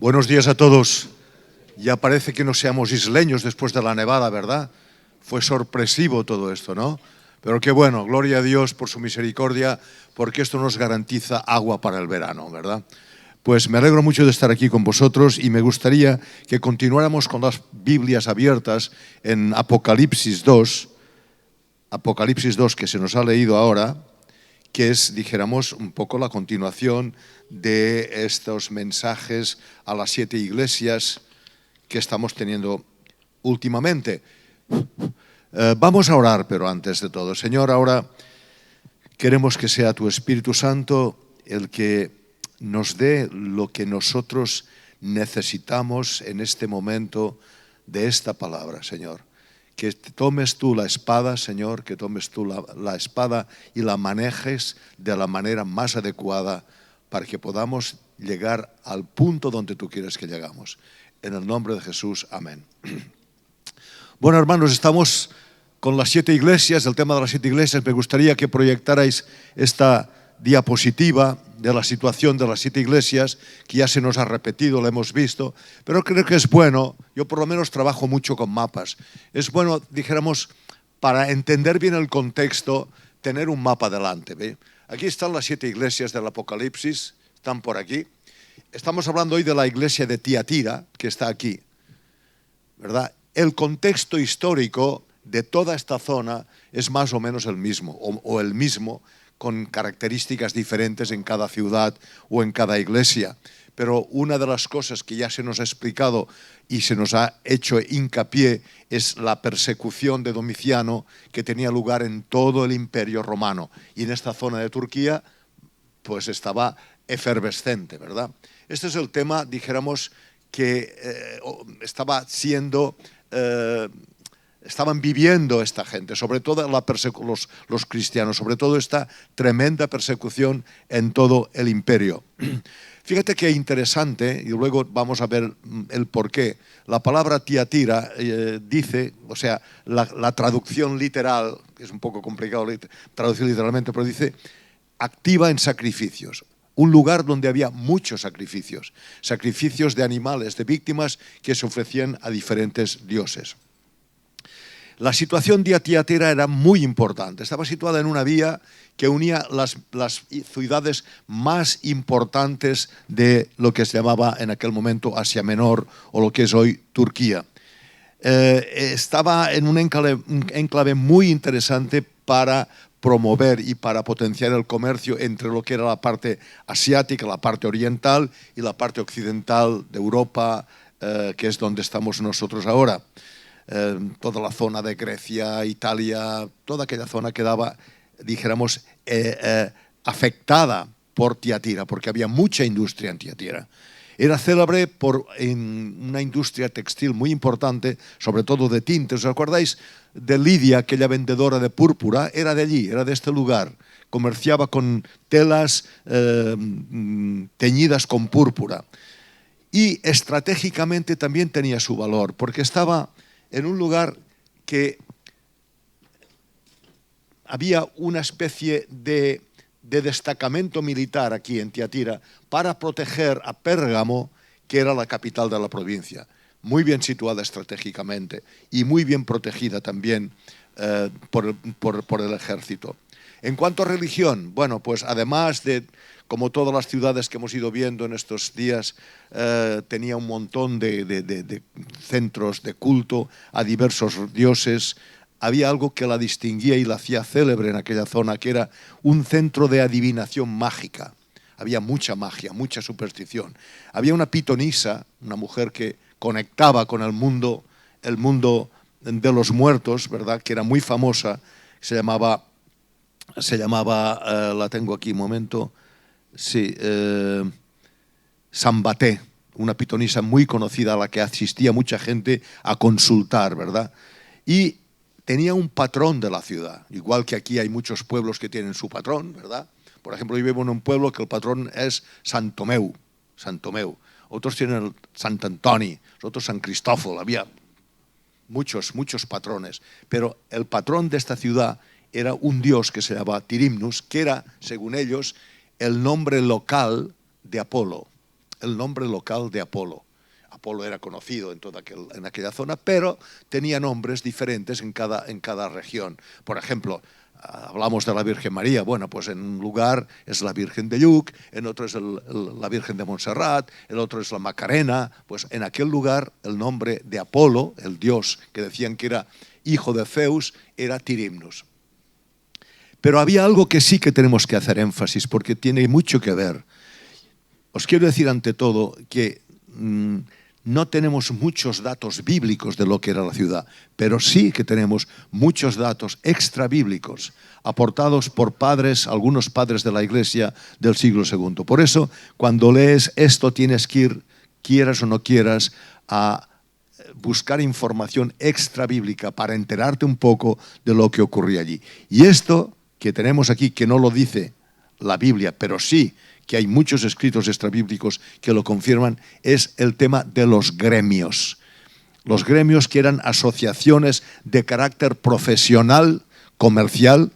Buenos días a todos. Ya parece que no seamos isleños después de la nevada, ¿verdad? Fue sorpresivo todo esto, ¿no? Pero qué bueno, gloria a Dios por su misericordia, porque esto nos garantiza agua para el verano, ¿verdad? Pues me alegro mucho de estar aquí con vosotros y me gustaría que continuáramos con las Biblias abiertas en Apocalipsis 2, que se nos ha leído ahora, que es, dijéramos, un poco la continuación de estos mensajes a las 7 iglesias que estamos teniendo últimamente. Vamos a orar, pero antes de todo, Señor, ahora queremos que sea tu Espíritu Santo el que nos dé lo que nosotros necesitamos en este momento de esta palabra, Señor. Que tomes tú la espada, Señor, que tomes tú la espada y la manejes de la manera más adecuada para que podamos llegar al punto donde tú quieres que llegamos. En el nombre de Jesús, amén. Bueno, hermanos, estamos con las 7 iglesias, el tema de las 7 iglesias. Me gustaría que proyectarais esta diapositiva de la situación de las 7 iglesias, que ya se nos ha repetido, lo hemos visto, pero creo que es bueno, yo por lo menos trabajo mucho con mapas, es bueno, dijéramos, para entender bien el contexto, tener un mapa delante. ¿Ve? Aquí están las 7 iglesias del Apocalipsis, están por aquí. Estamos hablando hoy de la iglesia de Tiatira, que está aquí, ¿verdad? El contexto histórico de toda esta zona es más o menos el mismo, o el mismo, con características diferentes en cada ciudad o en cada iglesia. Pero una de las cosas que ya se nos ha explicado y se nos ha hecho hincapié es la persecución de Domiciano que tenía lugar en todo el Imperio Romano. Y en esta zona de Turquía, pues estaba efervescente, ¿verdad? Este es el tema, dijéramos, que estaban viviendo esta gente, sobre todo los cristianos, sobre todo esta tremenda persecución en todo el imperio. Fíjate qué interesante, y luego vamos a ver el porqué. La palabra Tiatira dice, o sea, la traducción literal, que es un poco complicado traducir literalmente, pero dice activa en sacrificios. Un lugar donde había muchos sacrificios de animales, de víctimas que se ofrecían a diferentes dioses. La situación de Tiatira era muy importante. Estaba situada en una vía que unía las ciudades más importantes de lo que se llamaba en aquel momento Asia Menor o lo que es hoy Turquía. Estaba en un enclave muy interesante para promover y para potenciar el comercio entre lo que era la parte asiática, la parte oriental y la parte occidental de Europa, que es donde estamos nosotros ahora. Toda la zona de Grecia, Italia, toda aquella zona quedaba, dijéramos, afectada por Tiatira, porque había mucha industria en Tiatira. Era célebre por una industria textil muy importante, sobre todo de tintes. ¿Os acordáis de Lidia, aquella vendedora de púrpura? Era de allí, era de este lugar. Comerciaba con telas teñidas con púrpura. Y estratégicamente también tenía su valor, porque estaba en un lugar que había una especie de destacamento militar aquí en Tiatira para proteger a Pérgamo, que era la capital de la provincia. Muy bien situada estratégicamente y muy bien protegida también por el ejército. En cuanto a religión, bueno, pues además de, como todas las ciudades que hemos ido viendo en estos días, tenía un montón de centros de culto a diversos dioses. Había algo que la distinguía y la hacía célebre en aquella zona, que era un centro de adivinación mágica. Había mucha magia, mucha superstición. Había una pitonisa, una mujer que conectaba con el mundo de los muertos, ¿verdad? Que era muy famosa, se llamaba, la tengo aquí un momento, sí, Sambaté, una pitonisa muy conocida a la que asistía mucha gente a consultar, ¿verdad? Y tenía un patrón de la ciudad, igual que aquí hay muchos pueblos que tienen su patrón, ¿verdad? Por ejemplo, yo vivo en un pueblo que el patrón es Sant Tomeu. Otros tienen el Sant Antoni, otros San Cristófol, había muchos patrones. Pero el patrón de esta ciudad era un dios que se llamaba Tirimnus, que era, según ellos, el nombre local de Apolo. el nombre local de Apolo. Apolo era conocido en aquella zona, pero tenía nombres diferentes en cada región. Por ejemplo, hablamos de la Virgen María. Bueno, pues en un lugar es la Virgen de Lluc, en otro es la Virgen de Montserrat, el otro es la Macarena. Pues en aquel lugar el nombre de Apolo, el dios que decían que era hijo de Zeus, era Tirimnus. Pero había algo que sí que tenemos que hacer énfasis porque tiene mucho que ver. Os quiero decir ante todo que no tenemos muchos datos bíblicos de lo que era la ciudad, pero sí que tenemos muchos datos extrabíblicos aportados por algunos padres de la Iglesia del siglo II. Por eso, cuando lees esto, tienes que ir, quieras o no quieras, a buscar información extrabíblica para enterarte un poco de lo que ocurría allí. Y esto que tenemos aquí, que no lo dice la Biblia, pero sí que hay muchos escritos extrabíblicos que lo confirman, es el tema de los gremios. Los gremios que eran asociaciones de carácter profesional, comercial.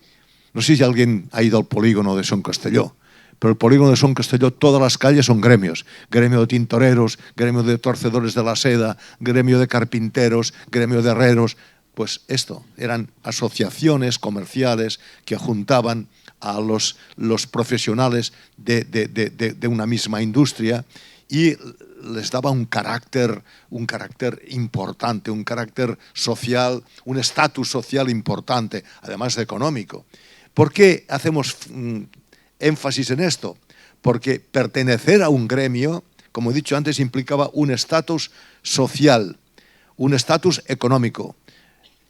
No sé si alguien ha ido al polígono de Son Castelló, pero el polígono de Son Castelló, todas las calles son gremios. Gremio de tintoreros, gremio de torcedores de la seda, gremio de carpinteros, gremio de herreros. Pues esto, eran asociaciones comerciales que juntaban a los profesionales de una misma industria y les daba un carácter importante, un carácter social, un estatus social importante, además de económico. ¿Por qué hacemos énfasis en esto? Porque pertenecer a un gremio, como he dicho antes, implicaba un estatus social, un estatus económico.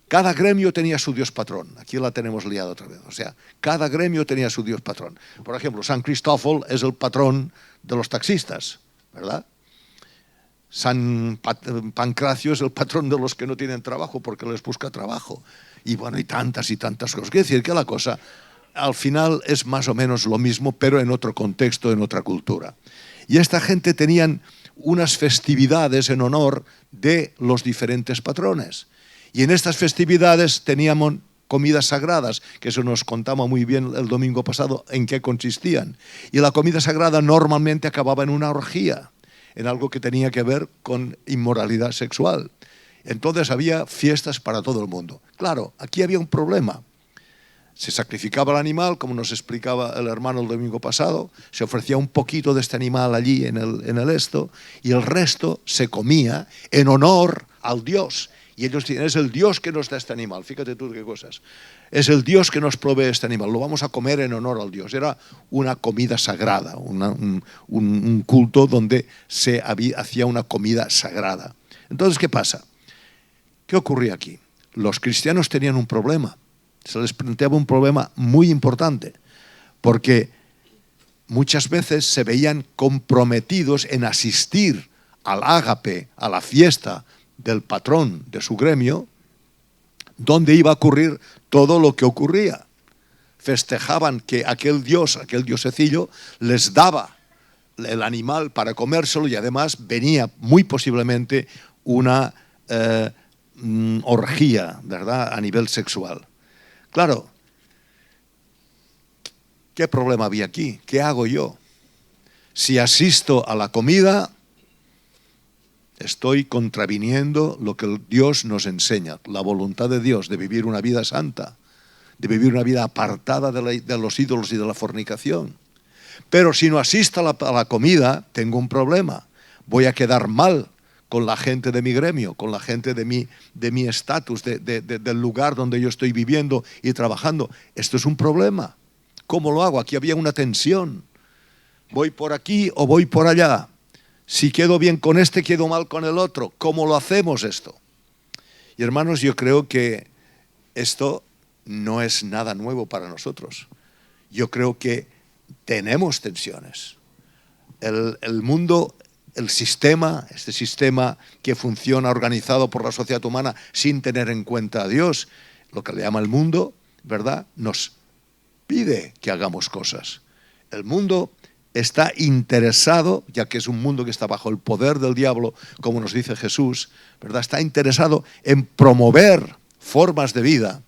Cada gremio tenía su dios patrón. Aquí la tenemos liada otra vez. O sea, cada gremio tenía su dios patrón. Por ejemplo, San Cristóbal es el patrón de los taxistas, ¿verdad? San Pancracio es el patrón de los que no tienen trabajo porque les busca trabajo. Y bueno, y tantas cosas. Quiere decir que la cosa, al final, es más o menos lo mismo, pero en otro contexto, en otra cultura. Y esta gente tenían unas festividades en honor de los diferentes patrones. Y en estas festividades teníamos comidas sagradas, que eso nos contaba muy bien el domingo pasado en qué consistían. Y la comida sagrada normalmente acababa en una orgía, en algo que tenía que ver con inmoralidad sexual. Entonces había fiestas para todo el mundo. Claro, aquí había un problema. Se sacrificaba el animal, como nos explicaba el hermano el domingo pasado, se ofrecía un poquito de este animal allí en el esto, y el resto se comía en honor al dios. Y ellos dicen, es el Dios que nos da este animal. Fíjate tú qué cosas. Es el Dios que nos provee este animal. Lo vamos a comer en honor al Dios. Era una comida sagrada, un culto donde se hacía una comida sagrada. Entonces, ¿qué pasa? ¿Qué ocurría aquí? Los cristianos tenían un problema. Se les planteaba un problema muy importante. Porque muchas veces se veían comprometidos en asistir al ágape, a la fiesta del patrón de su gremio, donde iba a ocurrir todo lo que ocurría. Festejaban que aquel diosecillo, les daba el animal para comérselo y además venía muy posiblemente una orgía, ¿verdad?, a nivel sexual. Claro, ¿qué problema había aquí? ¿Qué hago yo? Si asisto a la comida, estoy contraviniendo lo que Dios nos enseña, la voluntad de Dios de vivir una vida santa, de vivir una vida apartada de los ídolos y de la fornicación. Pero si no asisto a la comida, tengo un problema. Voy a quedar mal con la gente de mi gremio, con la gente de mi estatus, del lugar donde yo estoy viviendo y trabajando. Esto es un problema. ¿Cómo lo hago? Aquí había una tensión. ¿Voy por aquí o voy por allá? Si quedo bien con este, quedo mal con el otro. ¿Cómo lo hacemos esto? Y hermanos, yo creo que esto no es nada nuevo para nosotros. Yo creo que tenemos tensiones. El mundo, este sistema que funciona organizado por la sociedad humana sin tener en cuenta a Dios, lo que le llama el mundo, ¿verdad?, nos pide que hagamos cosas. El mundo está interesado, ya que es un mundo que está bajo el poder del diablo, como nos dice Jesús, ¿verdad?, está interesado en promover formas de vida,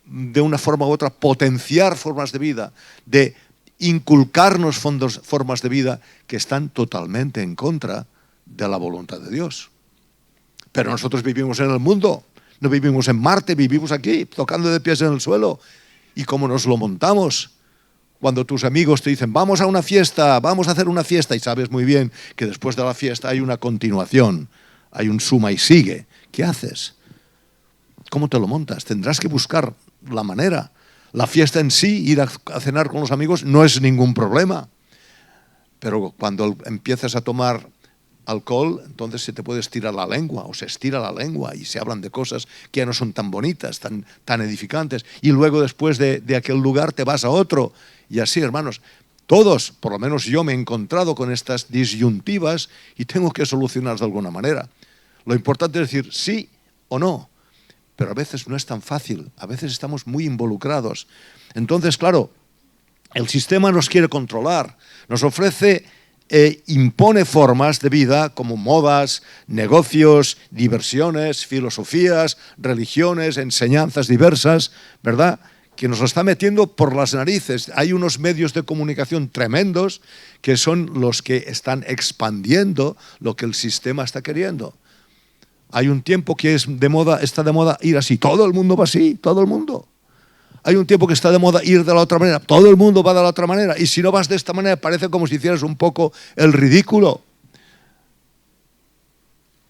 de una forma u otra potenciar formas de vida, de inculcarnos formas de vida que están totalmente en contra de la voluntad de Dios. Pero nosotros vivimos en el mundo, no vivimos en Marte, vivimos aquí, tocando de pies en el suelo. ¿Y cómo nos lo montamos? Cuando tus amigos te dicen, vamos a una fiesta, vamos a hacer una fiesta, y sabes muy bien que después de la fiesta hay una continuación, hay un suma y sigue. ¿Qué haces? ¿Cómo te lo montas? Tendrás que buscar la manera. La fiesta en sí, ir a cenar con los amigos, no es ningún problema. Pero cuando empiezas a tomar alcohol, entonces se te puede estirar la lengua, o se estira la lengua, y se hablan de cosas que ya no son tan bonitas, tan edificantes. Y luego después de aquel lugar te vas a otro. Y así, hermanos, todos, por lo menos yo me he encontrado con estas disyuntivas y tengo que solucionarlas de alguna manera. Lo importante es decir sí o no. Pero a veces no es tan fácil, a veces estamos muy involucrados. Entonces, claro, el sistema nos quiere controlar, nos ofrece, impone formas de vida como modas, negocios, diversiones, filosofías, religiones, enseñanzas diversas, ¿verdad?, que nos lo está metiendo por las narices. Hay unos medios de comunicación tremendos que son los que están expandiendo lo que el sistema está queriendo. Hay un tiempo que está de moda ir así. Todo el mundo va así, todo el mundo. Hay un tiempo que está de moda ir de la otra manera. Todo el mundo va de la otra manera. Y si no vas de esta manera, parece como si hicieras un poco el ridículo.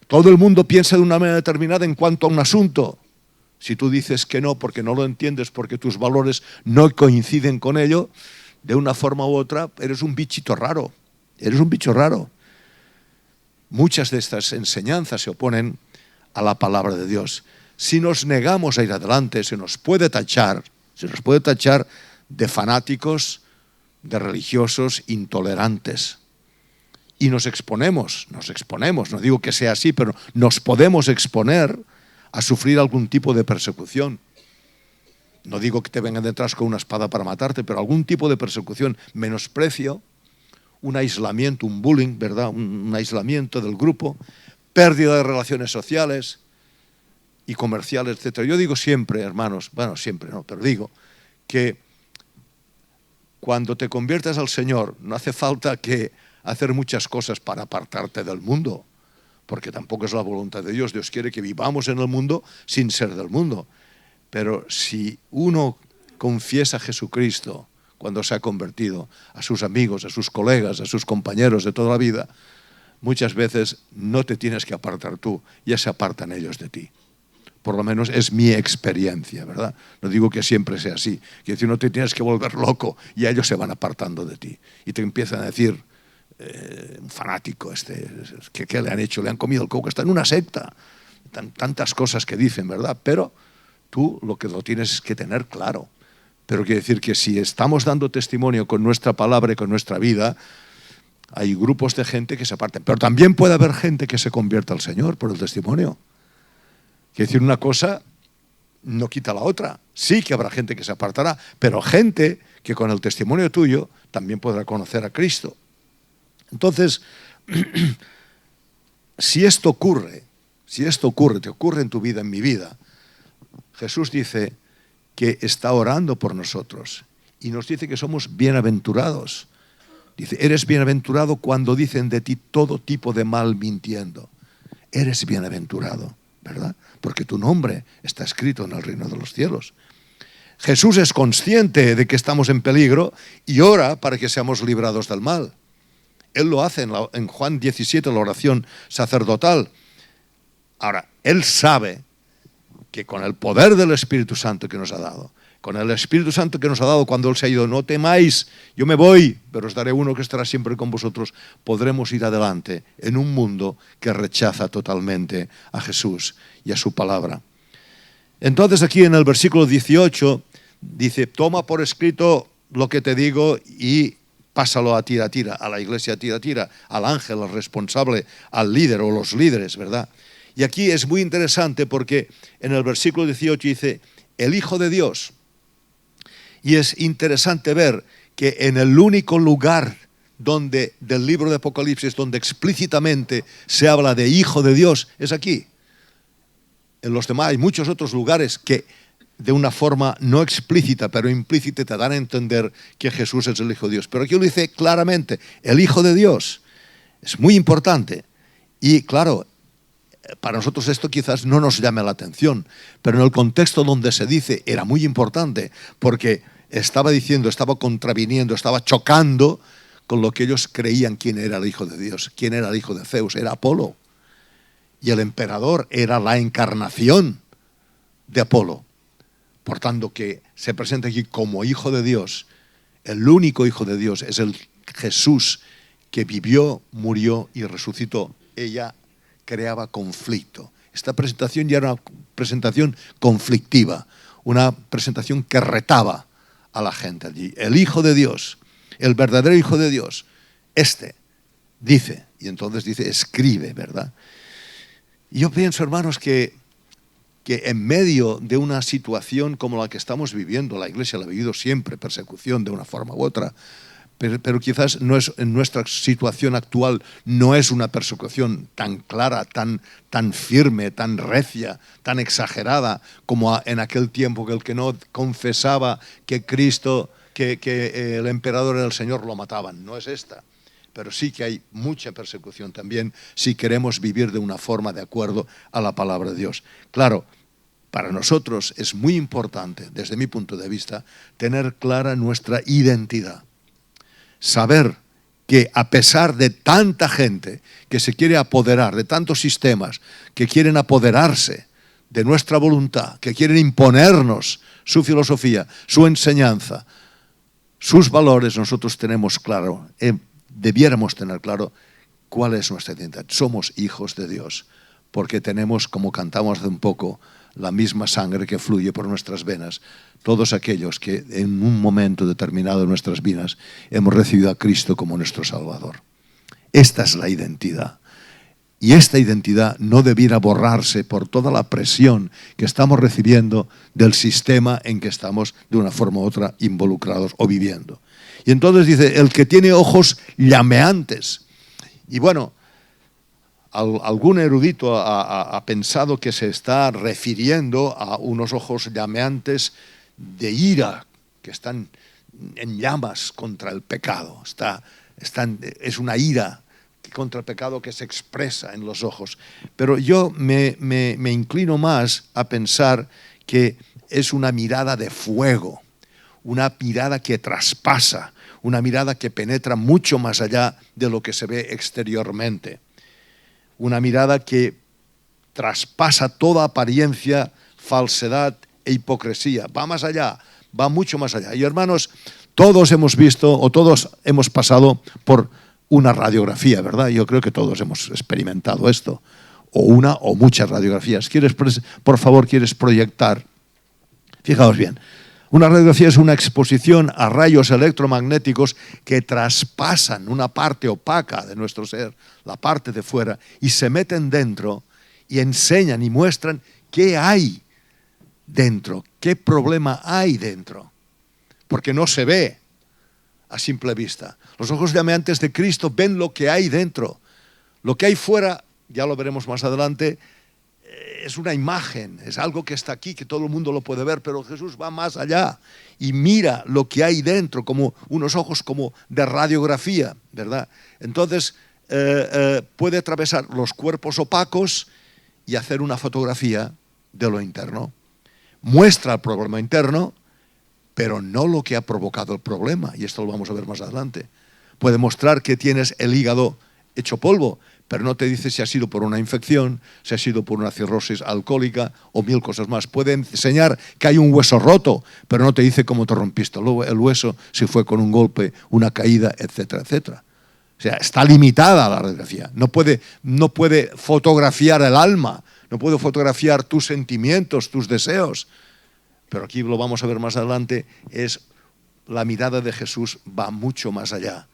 Todo el mundo piensa de una manera determinada en cuanto a un asunto. Si tú dices que no porque no lo entiendes, porque tus valores no coinciden con ello, de una forma u otra, eres un bichito raro. Eres un bicho raro. Muchas de estas enseñanzas se oponen a la palabra de Dios. Si nos negamos a ir adelante, se nos puede tachar de fanáticos, de religiosos intolerantes. Y nos exponemos, no digo que sea así, pero nos podemos exponer a sufrir algún tipo de persecución. No digo que te vengan detrás con una espada para matarte, pero algún tipo de persecución, menosprecio, un aislamiento, un bullying, ¿verdad?, un aislamiento del grupo, pérdida de relaciones sociales y comerciales, etc. Yo digo siempre, hermanos, bueno, siempre no, pero digo que cuando te conviertas al Señor no hace falta que hacer muchas cosas para apartarte del mundo, porque tampoco es la voluntad de Dios. Dios quiere que vivamos en el mundo sin ser del mundo. Pero si uno confiesa a Jesucristo cuando se ha convertido, a sus amigos, a sus colegas, a sus compañeros de toda la vida, muchas veces no te tienes que apartar tú, ya se apartan ellos de ti. Por lo menos es mi experiencia, ¿verdad? No digo que siempre sea así. Quiero decir, no te tienes que volver loco y ellos se van apartando de ti. Y te empiezan a decir, un fanático, ¿qué le han hecho? Le han comido el coco, está en una secta. Tantas cosas que dicen, ¿verdad? Pero tú lo que lo tienes que tener claro. Pero quiere decir que si estamos dando testimonio con nuestra palabra y con nuestra vida, hay grupos de gente que se aparten. Pero también puede haber gente que se convierta al Señor por el testimonio. Quiere decir, una cosa no quita la otra. Sí que habrá gente que se apartará, pero gente que con el testimonio tuyo también podrá conocer a Cristo. Entonces, si esto ocurre, te ocurre en tu vida, en mi vida, Jesús dice que está orando por nosotros y nos dice que somos bienaventurados. Dice, eres bienaventurado cuando dicen de ti todo tipo de mal mintiendo. Eres bienaventurado, ¿verdad? Porque tu nombre está escrito en el reino de los cielos. Jesús es consciente de que estamos en peligro y ora para que seamos librados del mal. Él lo hace en Juan 17, la oración sacerdotal. Ahora, Él sabe que con el poder del Espíritu Santo que nos ha dado, con el Espíritu Santo que nos ha dado cuando Él se ha ido, no temáis, yo me voy, pero os daré uno que estará siempre con vosotros, podremos ir adelante en un mundo que rechaza totalmente a Jesús y a su palabra. Entonces aquí en el versículo 18 dice, toma por escrito lo que te digo y pásalo a Tiatira, a la iglesia de Tiatira, al ángel, al responsable, al líder o los líderes, ¿verdad? Y aquí es muy interesante porque en el versículo 18 dice, el Hijo de Dios. Y es interesante ver que en el único lugar del libro de Apocalipsis donde explícitamente se habla de Hijo de Dios, es aquí. En los demás hay muchos otros lugares que de una forma no explícita, pero implícita, te dan a entender que Jesús es el Hijo de Dios. Pero aquí lo dice claramente, el Hijo de Dios. Es muy importante. Y claro, para nosotros esto quizás no nos llame la atención, pero en el contexto donde se dice era muy importante, porque estaba diciendo, estaba contraviniendo, estaba chocando con lo que ellos creían quién era el Hijo de Dios, quién era el hijo de Zeus, era Apolo. Y el emperador era la encarnación de Apolo. Por tanto, que se presenta aquí como Hijo de Dios, el único Hijo de Dios es el Jesús que vivió, murió y resucitó. Ella creaba conflicto. Esta presentación ya era una presentación conflictiva, una presentación que retaba a la gente allí. El Hijo de Dios, el verdadero Hijo de Dios, dice, y entonces dice, escribe, ¿verdad? Y yo pienso, hermanos, que en medio de una situación como la que estamos viviendo, la Iglesia la ha vivido siempre, persecución de una forma u otra, pero quizás no es, en nuestra situación actual no es una persecución tan clara, tan firme, tan recia, tan exagerada como en aquel tiempo que el que no confesaba que Cristo, que el emperador era el Señor, lo mataban. No es esta. Pero sí que hay mucha persecución también si queremos vivir de una forma de acuerdo a la palabra de Dios. Claro, para nosotros es muy importante, desde mi punto de vista, tener clara nuestra identidad. Saber que a pesar de tanta gente que se quiere apoderar, de tantos sistemas que quieren apoderarse de nuestra voluntad, que quieren imponernos su filosofía, su enseñanza, sus valores, nosotros tenemos claro, debiéramos tener claro cuál es nuestra identidad. Somos hijos de Dios, porque tenemos, como cantamos hace un poco, la misma sangre que fluye por nuestras venas. Todos aquellos que en un momento determinado de nuestras vidas hemos recibido a Cristo como nuestro Salvador. Esta es la identidad. Y esta identidad no debiera borrarse por toda la presión que estamos recibiendo del sistema en que estamos de una forma u otra involucrados o viviendo. Y entonces dice, el que tiene ojos llameantes. Y bueno, algún erudito ha pensado que se está refiriendo a unos ojos llameantes de ira, que están en llamas contra el pecado. Es una ira contra el pecado que se expresa en los ojos. Pero yo me inclino más a pensar que es una mirada de fuego, una mirada que traspasa, una mirada que penetra mucho más allá de lo que se ve exteriormente. Una mirada que traspasa toda apariencia, falsedad e hipocresía. Va más allá, va mucho más allá. Y hermanos, todos hemos visto o todos hemos pasado por una radiografía, ¿verdad? Yo creo que todos hemos experimentado esto. O una o muchas radiografías. Por favor, ¿quieres proyectar? Fijaos bien. Una radiografía es una exposición a rayos electromagnéticos que traspasan una parte opaca de nuestro ser, la parte de fuera, y se meten dentro y enseñan y muestran qué hay dentro, qué problema hay dentro, porque no se ve a simple vista. Los ojos llameantes de Cristo ven lo que hay dentro. Lo que hay fuera, ya lo veremos más adelante, es una imagen, es algo que está aquí, que todo el mundo lo puede ver, pero Jesús va más allá y mira lo que hay dentro, como unos ojos como de radiografía, ¿verdad? Entonces puede atravesar los cuerpos opacos y hacer una fotografía de lo interno. Muestra el problema interno, pero no lo que ha provocado el problema, y esto lo vamos a ver más adelante. Puede mostrar que tienes el hígado hecho polvo, pero no te dice si ha sido por una infección, si ha sido por una cirrosis alcohólica o mil cosas más. Puede enseñar que hay un hueso roto, pero no te dice cómo te rompiste el hueso, si fue con un golpe, una caída, etcétera, etcétera. O sea, está limitada la radiografía. No puede fotografiar el alma, no puede fotografiar tus sentimientos, tus deseos. Pero aquí lo vamos a ver más adelante, la mirada de Jesús va mucho más allá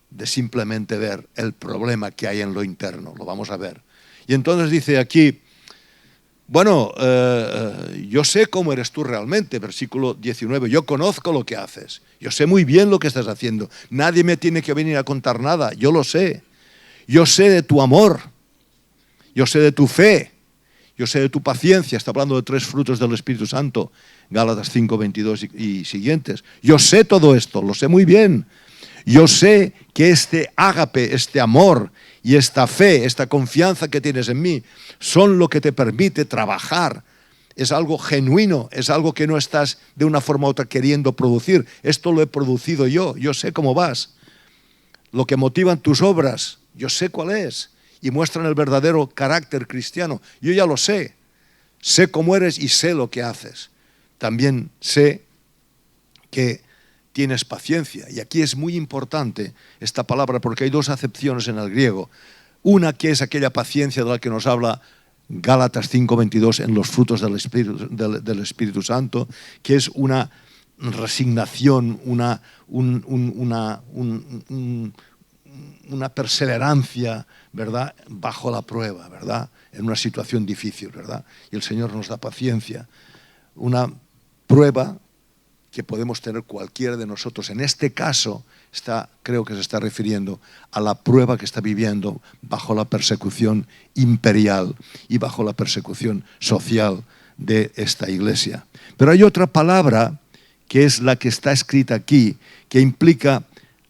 de simplemente ver el problema que hay en lo interno. Lo vamos a ver. Y entonces dice aquí, bueno, yo sé cómo eres tú realmente, versículo 19, yo conozco lo que haces, yo sé muy bien lo que estás haciendo, nadie me tiene que venir a contar nada, yo lo sé. Yo sé de tu amor, yo sé de tu fe, Yo sé de tu paciencia, está hablando de 3 frutos del Espíritu Santo, Gálatas 5, 22 y siguientes. Yo sé todo esto, lo sé muy bien. Yo sé que este ágape, este amor y esta fe, esta confianza que tienes en mí, son lo que te permite trabajar. Es algo genuino, es algo que no estás de una forma u otra queriendo producir. Esto lo he producido yo sé cómo vas. Lo que motivan tus obras, yo sé cuál es. Y muestran el verdadero carácter cristiano. Yo ya lo sé. Sé cómo eres y sé lo que haces. También sé que tienes paciencia. Y aquí es muy importante esta palabra porque hay 2 acepciones en el griego. Una que es aquella paciencia de la que nos habla Gálatas 5:22 en los frutos del Espíritu Santo, que es una resignación, una perseverancia, ¿verdad?, bajo la prueba, ¿verdad?, en una situación difícil, ¿verdad? Y el Señor nos da paciencia. Una prueba que podemos tener cualquiera de nosotros. En este caso, creo que se está refiriendo a la prueba que está viviendo bajo la persecución imperial y bajo la persecución social de esta iglesia. Pero hay otra palabra que es la que está escrita aquí, que implica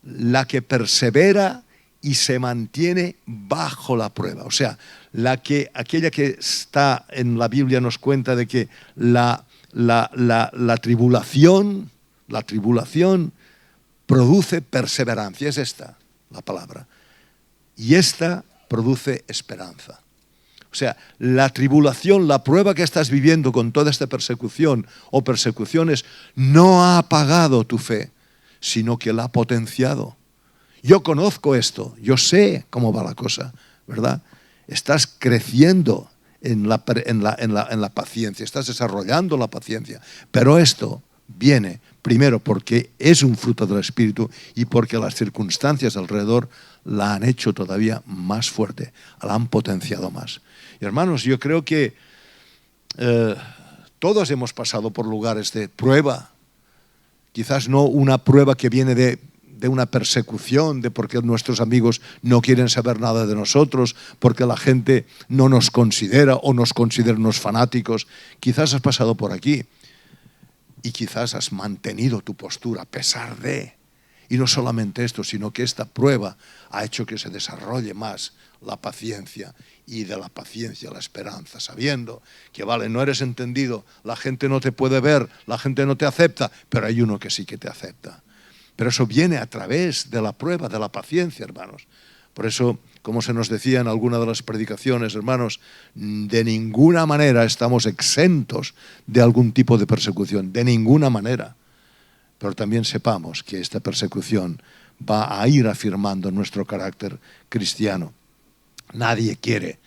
la que persevera y se mantiene bajo la prueba. O sea, aquella que está en la Biblia nos cuenta de que la tribulación produce perseverancia, es esta la palabra. Y esta produce esperanza. O sea, la tribulación, la prueba que estás viviendo con toda esta persecución o persecuciones no ha apagado tu fe, sino que la ha potenciado. Yo conozco esto, yo sé cómo va la cosa, ¿verdad? Estás creciendo en la paciencia, estás desarrollando la paciencia. Pero esto viene primero porque es un fruto del Espíritu y porque las circunstancias alrededor la han hecho todavía más fuerte, la han potenciado más. Y hermanos, yo creo que todos hemos pasado por lugares de prueba. Quizás no una prueba que viene de una persecución, de porque nuestros amigos no quieren saber nada de nosotros, porque la gente no nos considera o nos considera unos fanáticos. Quizás has pasado por aquí y quizás has mantenido tu postura a pesar de. Y no solamente esto, sino que esta prueba ha hecho que se desarrolle más la paciencia y de la paciencia la esperanza, sabiendo que vale, no eres entendido, la gente no te puede ver, la gente no te acepta, pero hay uno que sí que te acepta. Pero eso viene a través de la prueba, de la paciencia, hermanos. Por eso, como se nos decía en alguna de las predicaciones, hermanos, de ninguna manera estamos exentos de algún tipo de persecución, de ninguna manera. Pero también sepamos que esta persecución va a ir afirmando nuestro carácter cristiano. Nadie quiere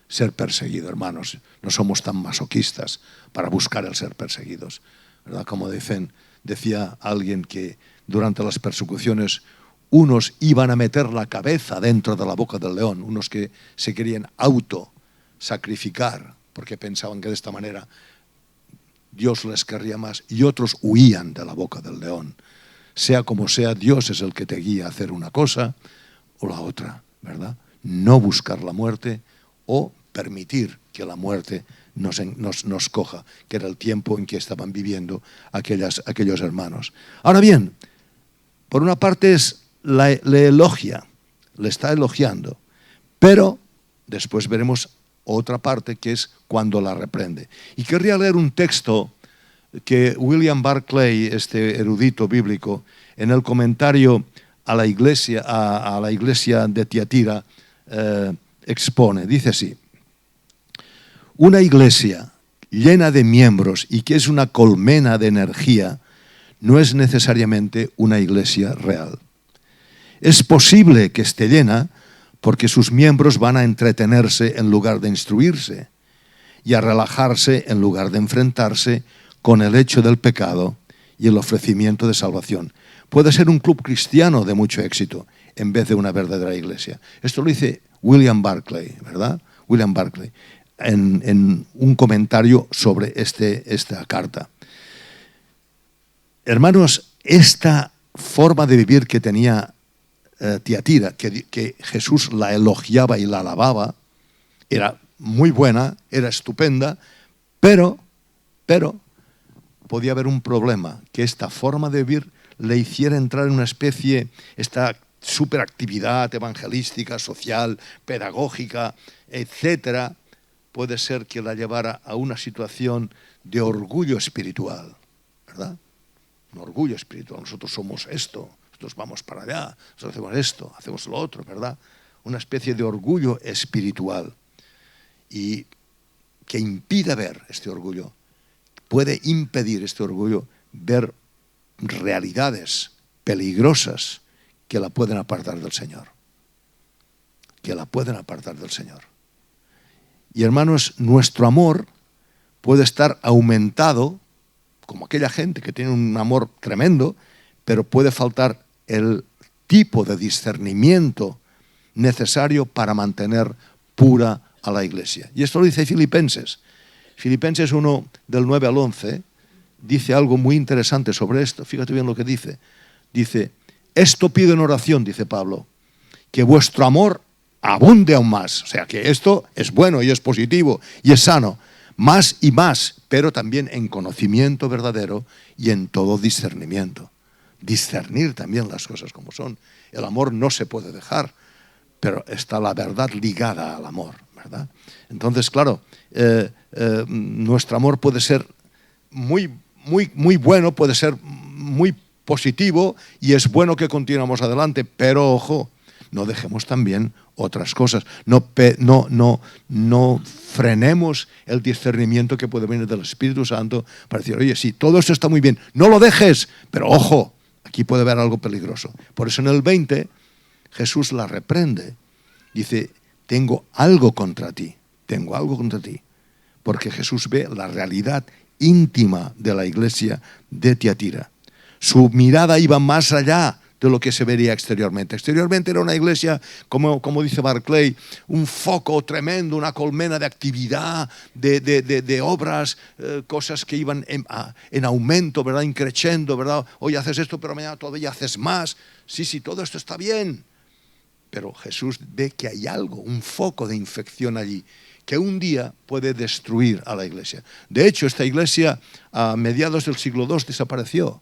ser perseguido, hermanos. No somos tan masoquistas para buscar el ser perseguidos, ¿verdad? Como decía alguien que durante las persecuciones unos iban a meter la cabeza dentro de la boca del león, unos que se querían sacrificar porque pensaban que de esta manera Dios les querría más, y otros huían de la boca del león. Sea como sea, Dios es el que te guía a hacer una cosa o la otra, ¿verdad? No buscar la muerte o permitir que la muerte nos coja, que era el tiempo en que estaban viviendo aquellos hermanos. Ahora bien, por una parte le elogia, le está elogiando, pero después veremos otra parte que es cuando la reprende. Y querría leer un texto que William Barclay, este erudito bíblico, en el comentario a la iglesia de Tiatira expone. Dice así: una iglesia llena de miembros y que es una colmena de energía no es necesariamente una iglesia real. Es posible que esté llena porque sus miembros van a entretenerse en lugar de instruirse y a relajarse en lugar de enfrentarse con el hecho del pecado y el ofrecimiento de salvación. Puede ser un club cristiano de mucho éxito en vez de una verdadera iglesia. Esto lo dice William Barclay, ¿verdad? William Barclay, en un comentario sobre esta carta. Hermanos, esta forma de vivir que tenía Tiatira, que Jesús la elogiaba y la alababa, era muy buena, era estupenda, pero podía haber un problema, que esta forma de vivir le hiciera entrar en una especie, esta superactividad evangelística, social, pedagógica, etcétera, puede ser que la llevara a una situación de orgullo espiritual, ¿verdad? Un orgullo espiritual. Nosotros somos esto, nosotros vamos para allá, nosotros hacemos esto, hacemos lo otro, ¿verdad? Una especie de orgullo espiritual. Y que impida ver este orgullo, puede impedir este orgullo ver realidades peligrosas que la pueden apartar del Señor. Que la pueden apartar del Señor. Y hermanos, nuestro amor puede estar aumentado, como aquella gente que tiene un amor tremendo, pero puede faltar el tipo de discernimiento necesario para mantener pura a la iglesia. Y esto lo dice Filipenses. Filipenses 1, del 9 al 11, dice algo muy interesante sobre esto. Fíjate bien lo que dice. Dice, esto pido en oración, dice Pablo, que vuestro amor abunde aún más. O sea, que esto es bueno y es positivo y es sano. Más y más, pero también en conocimiento verdadero y en todo discernimiento. Discernir también las cosas como son. El amor no se puede dejar, pero está la verdad ligada al amor, ¿verdad? Entonces, claro, nuestro amor puede ser muy bueno, puede ser muy positivo y es bueno que continuemos adelante, pero ojo, no dejemos también otras cosas. No frenemos el discernimiento que puede venir del Espíritu Santo para decir, oye, sí, todo esto está muy bien, no lo dejes, pero ojo, aquí puede haber algo peligroso. Por eso en el 20 Jesús la reprende. Dice, tengo algo contra ti, porque Jesús ve la realidad íntima de la iglesia de Tiatira. Su mirada iba más allá de lo que se vería exteriormente. Exteriormente era una iglesia, como dice Barclay, un foco tremendo, una colmena de actividad, de obras, cosas que iban en aumento, ¿verdad? Increciendo, ¿verdad? Hoy haces esto, pero mañana todavía haces más. Sí, todo esto está bien. Pero Jesús ve que hay algo, un foco de infección allí, que un día puede destruir a la iglesia. De hecho, esta iglesia a mediados del siglo II desapareció.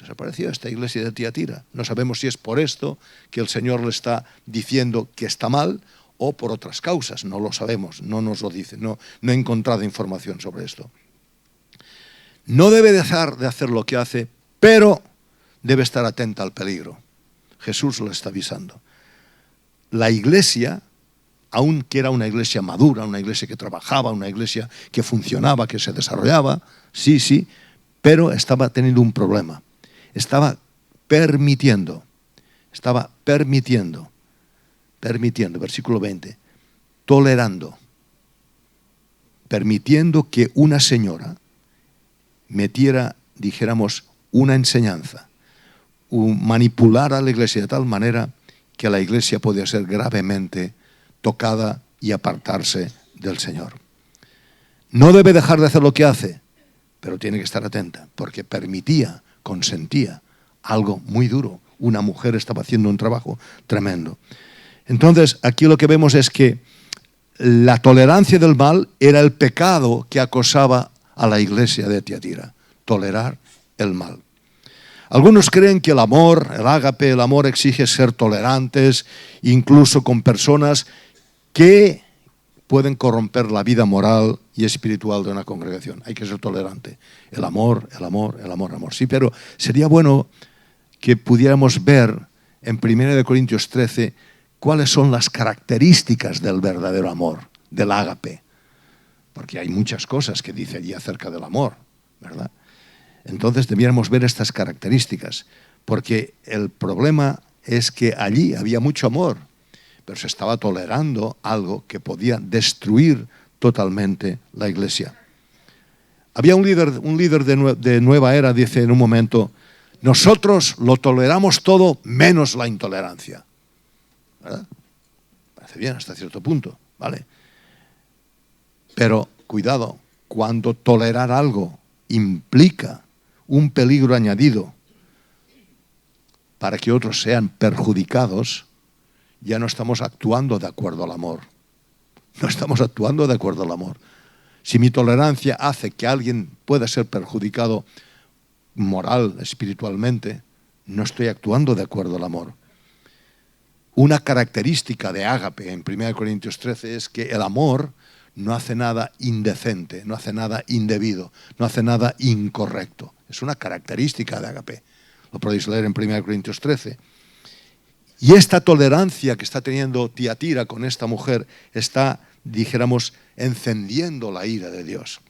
Desapareció esta iglesia de Tiatira. No sabemos si es por esto que el Señor le está diciendo que está mal o por otras causas. No lo sabemos, no nos lo dice. No he encontrado información sobre esto. No debe dejar de hacer lo que hace, pero debe estar atenta al peligro. Jesús lo está avisando. La iglesia, aunque era una iglesia madura, una iglesia que trabajaba, una iglesia que funcionaba, que se desarrollaba, sí, pero estaba teniendo un problema. Estaba permitiendo, versículo 20, tolerando, permitiendo que una señora metiera, dijéramos, una enseñanza, manipular a la iglesia de tal manera que la iglesia podía ser gravemente tocada y apartarse del Señor. No debe dejar de hacer lo que hace, pero tiene que estar atenta, porque consentía algo muy duro. Una mujer estaba haciendo un trabajo tremendo. Entonces, aquí lo que vemos es que la tolerancia del mal era el pecado que acosaba a la iglesia de Tiatira. Tolerar el mal. Algunos creen que el amor, el ágape, el amor exige ser tolerantes, incluso con personas que pueden corromper la vida moral y espiritual de una congregación. Hay que ser tolerante. El amor. Sí, pero sería bueno que pudiéramos ver en 1 Corintios 13 cuáles son las características del verdadero amor, del ágape. Porque hay muchas cosas que dice allí acerca del amor, ¿verdad? Entonces debiéramos ver estas características, porque el problema es que allí había mucho amor, pero se estaba tolerando algo que podía destruir totalmente la iglesia. Había un líder de nueva era, dice en un momento, nosotros lo toleramos todo menos la intolerancia. ¿Verdad? Parece bien hasta cierto punto, ¿vale? Pero cuidado, cuando tolerar algo implica un peligro añadido para que otros sean perjudicados, ya no estamos actuando de acuerdo al amor. no estamos actuando de acuerdo al amor. Si mi tolerancia hace que alguien pueda ser perjudicado moral, espiritualmente, no estoy actuando de acuerdo al amor. Una característica de ágape en 1 Corintios 13 es que el amor no hace nada indecente, no hace nada indebido, no hace nada incorrecto. Es una característica de ágape. Lo podéis leer en 1 Corintios 13. Y esta tolerancia que está teniendo Tiatira con esta mujer está, dijéramos, encendiendo la ira de Dios.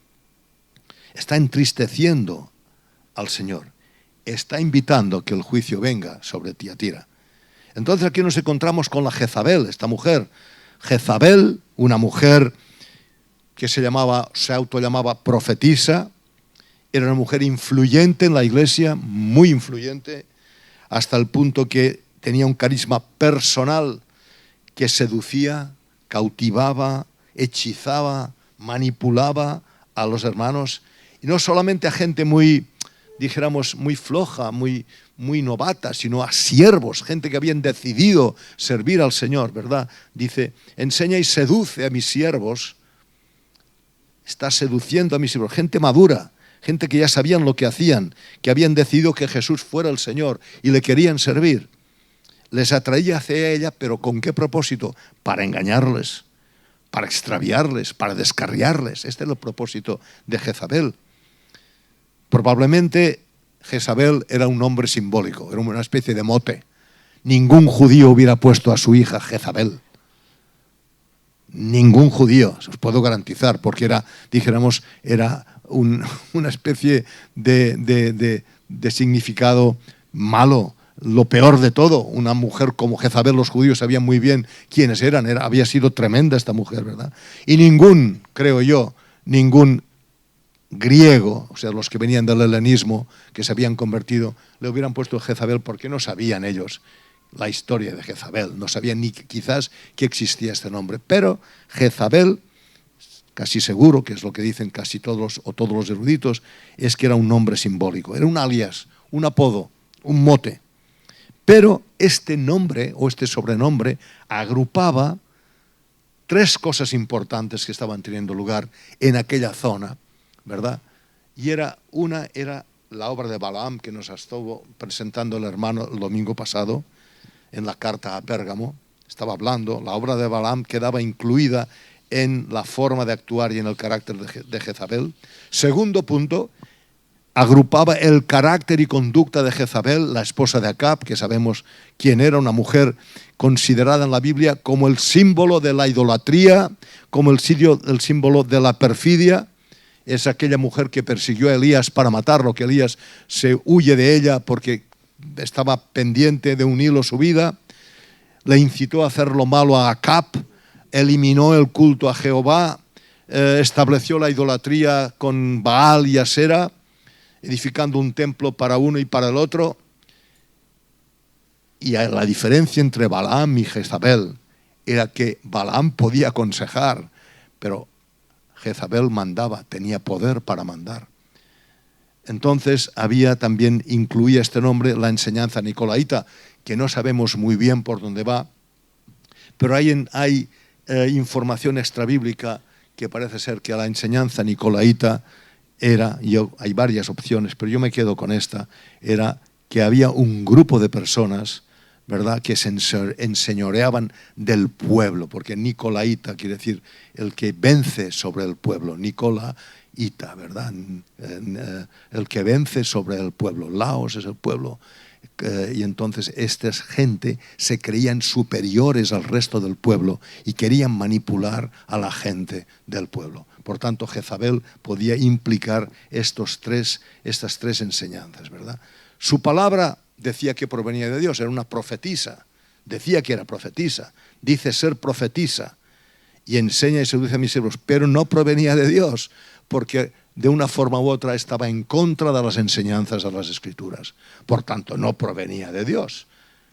Está entristeciendo al Señor. Está invitando que el juicio venga sobre Tiatira. Entonces aquí nos encontramos con la Jezabel, esta mujer. Jezabel, una mujer que se autollamaba profetisa, era una mujer influyente en la iglesia, muy influyente, hasta el punto que tenía un carisma personal que seducía, cautivaba, hechizaba, manipulaba a los hermanos, y no solamente a gente muy, dijéramos, muy floja, muy novata, sino a siervos, gente que habían decidido servir al Señor, ¿verdad? Dice, enseña y seduce a mis siervos, está seduciendo a mis siervos, gente madura, gente que ya sabían lo que hacían, que habían decidido que Jesús fuera el Señor y le querían servir. Les atraía hacia ella, pero ¿con qué propósito? Para engañarles, para extraviarles, para descarriarles. Este es el propósito de Jezabel. Probablemente Jezabel era un nombre simbólico, era una especie de mote. Ningún judío hubiera puesto a su hija Jezabel. Ningún judío, os puedo garantizar, porque era, dijéramos, era una especie de significado malo, lo peor de todo. Una mujer como Jezabel, los judíos sabían muy bien quiénes eran, había sido tremenda esta mujer, ¿verdad? Y ningún, creo yo, ningún griego, o sea, los que venían del helenismo, que se habían convertido, le hubieran puesto Jezabel porque no sabían ellos la historia de Jezabel, no sabían ni quizás que existía este nombre. Pero Jezabel, casi seguro, que es lo que dicen casi todos los eruditos, es que era un nombre simbólico, era un alias, un apodo, un mote. Pero este nombre o este sobrenombre agrupaba tres cosas importantes que estaban teniendo lugar en aquella zona, ¿verdad? Y una era la obra de Balaam, que nos estuvo presentando el hermano el domingo pasado en la carta a Pérgamo. Estaba hablando, la obra de Balaam quedaba incluida en la forma de actuar y en el carácter de Jezabel. Segundo punto, agrupaba el carácter y conducta de Jezabel, la esposa de Acab, que sabemos quién era, una mujer considerada en la Biblia como el símbolo de la idolatría, como el símbolo de la perfidia. Es aquella mujer que persiguió a Elías para matarlo, que Elías se huye de ella porque estaba pendiente de un hilo su vida, le incitó a hacer lo malo a Acab, eliminó el culto a Jehová, estableció la idolatría con Baal y Asera, edificando un templo para uno y para el otro. Y la diferencia entre Balaam y Jezabel era que Balaam podía aconsejar, pero Jezabel mandaba, tenía poder para mandar. Entonces incluía este nombre la enseñanza nicolaíta, que no sabemos muy bien por dónde va, pero hay información extrabíblica que parece ser que la enseñanza nicolaíta hay varias opciones, pero yo me quedo con esta, era que había un grupo de personas, ¿verdad?, que se enseñoreaban del pueblo, porque nicolaíta quiere decir el que vence sobre el pueblo, nicolaíta, ¿verdad?, el que vence sobre el pueblo. Laos es el pueblo, y entonces esta gente se creían superiores al resto del pueblo y querían manipular a la gente del pueblo. Por tanto, Jezabel podía implicar estas tres enseñanzas, ¿verdad? Su palabra decía que provenía de Dios, era una profetisa, decía que era profetisa, dice ser profetisa y enseña y seduce a mis siervos, pero no provenía de Dios, porque de una forma u otra estaba en contra de las enseñanzas de las Escrituras. Por tanto, no provenía de Dios.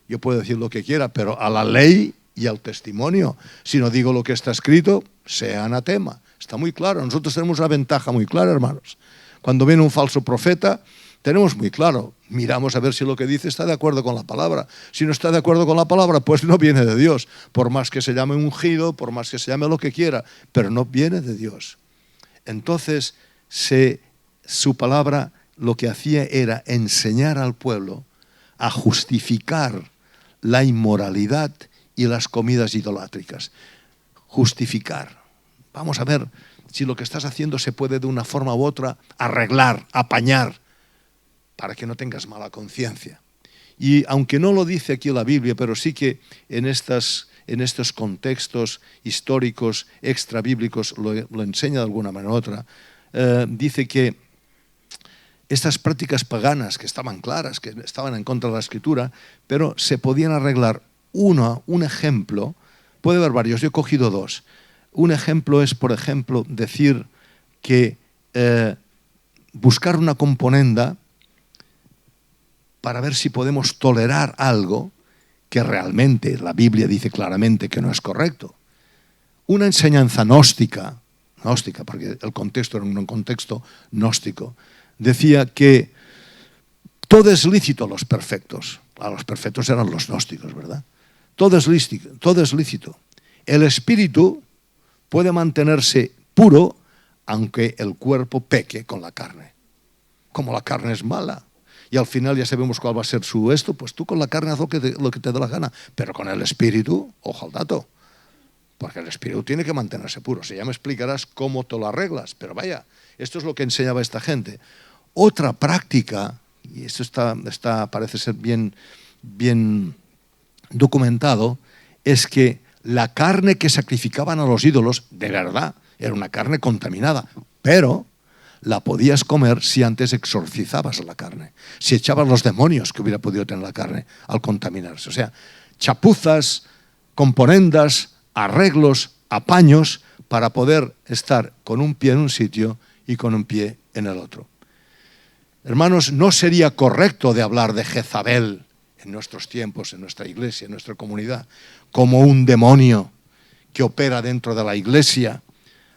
Yo puedo decir lo que quiera, pero a la ley y al testimonio, si no digo lo que está escrito, sea anatema. Está muy claro, nosotros tenemos una ventaja muy clara, hermanos. Cuando viene un falso profeta, tenemos muy claro. Miramos a ver si lo que dice está de acuerdo con la palabra. Si no está de acuerdo con la palabra, pues no viene de Dios. Por más que se llame ungido, por más que se llame lo que quiera, pero no viene de Dios. Entonces, su palabra lo que hacía era enseñar al pueblo a justificar la inmoralidad y las comidas idolátricas. Justificar. Vamos a ver si lo que estás haciendo se puede de una forma u otra arreglar, apañar, para que no tengas mala conciencia. Y aunque no lo dice aquí la Biblia, pero sí que en estos contextos históricos extrabíblicos lo enseña de alguna manera u otra, dice que estas prácticas paganas que estaban claras, que estaban en contra de la Escritura, pero se podían arreglar. Un ejemplo, puede haber varios, yo he cogido dos. Un ejemplo es, por ejemplo, decir que buscar una componenda para ver si podemos tolerar algo que realmente la Biblia dice claramente que no es correcto. Una enseñanza gnóstica, porque el contexto era un contexto gnóstico, decía que todo es lícito a los perfectos. A los perfectos eran los gnósticos, ¿verdad? Todo es lícito. El espíritu puede mantenerse puro aunque el cuerpo peque con la carne. Como la carne es mala y al final ya sabemos cuál va a ser su esto, pues tú con la carne haz lo que te dé la gana, pero con el espíritu, ojo al dato, porque el espíritu tiene que mantenerse puro. Si ya me explicarás cómo te lo arreglas, pero vaya, esto es lo que enseñaba esta gente. Otra práctica, y esto parece ser bien documentado, es que la carne que sacrificaban a los ídolos, de verdad, era una carne contaminada, pero la podías comer si antes exorcizabas la carne, si echabas los demonios que hubiera podido tener la carne al contaminarse. O sea, chapuzas, componendas, arreglos, apaños para poder estar con un pie en un sitio y con un pie en el otro. Hermanos, no sería correcto de hablar de Jezabel en nuestros tiempos, en nuestra iglesia, en nuestra comunidad, como un demonio que opera dentro de la iglesia,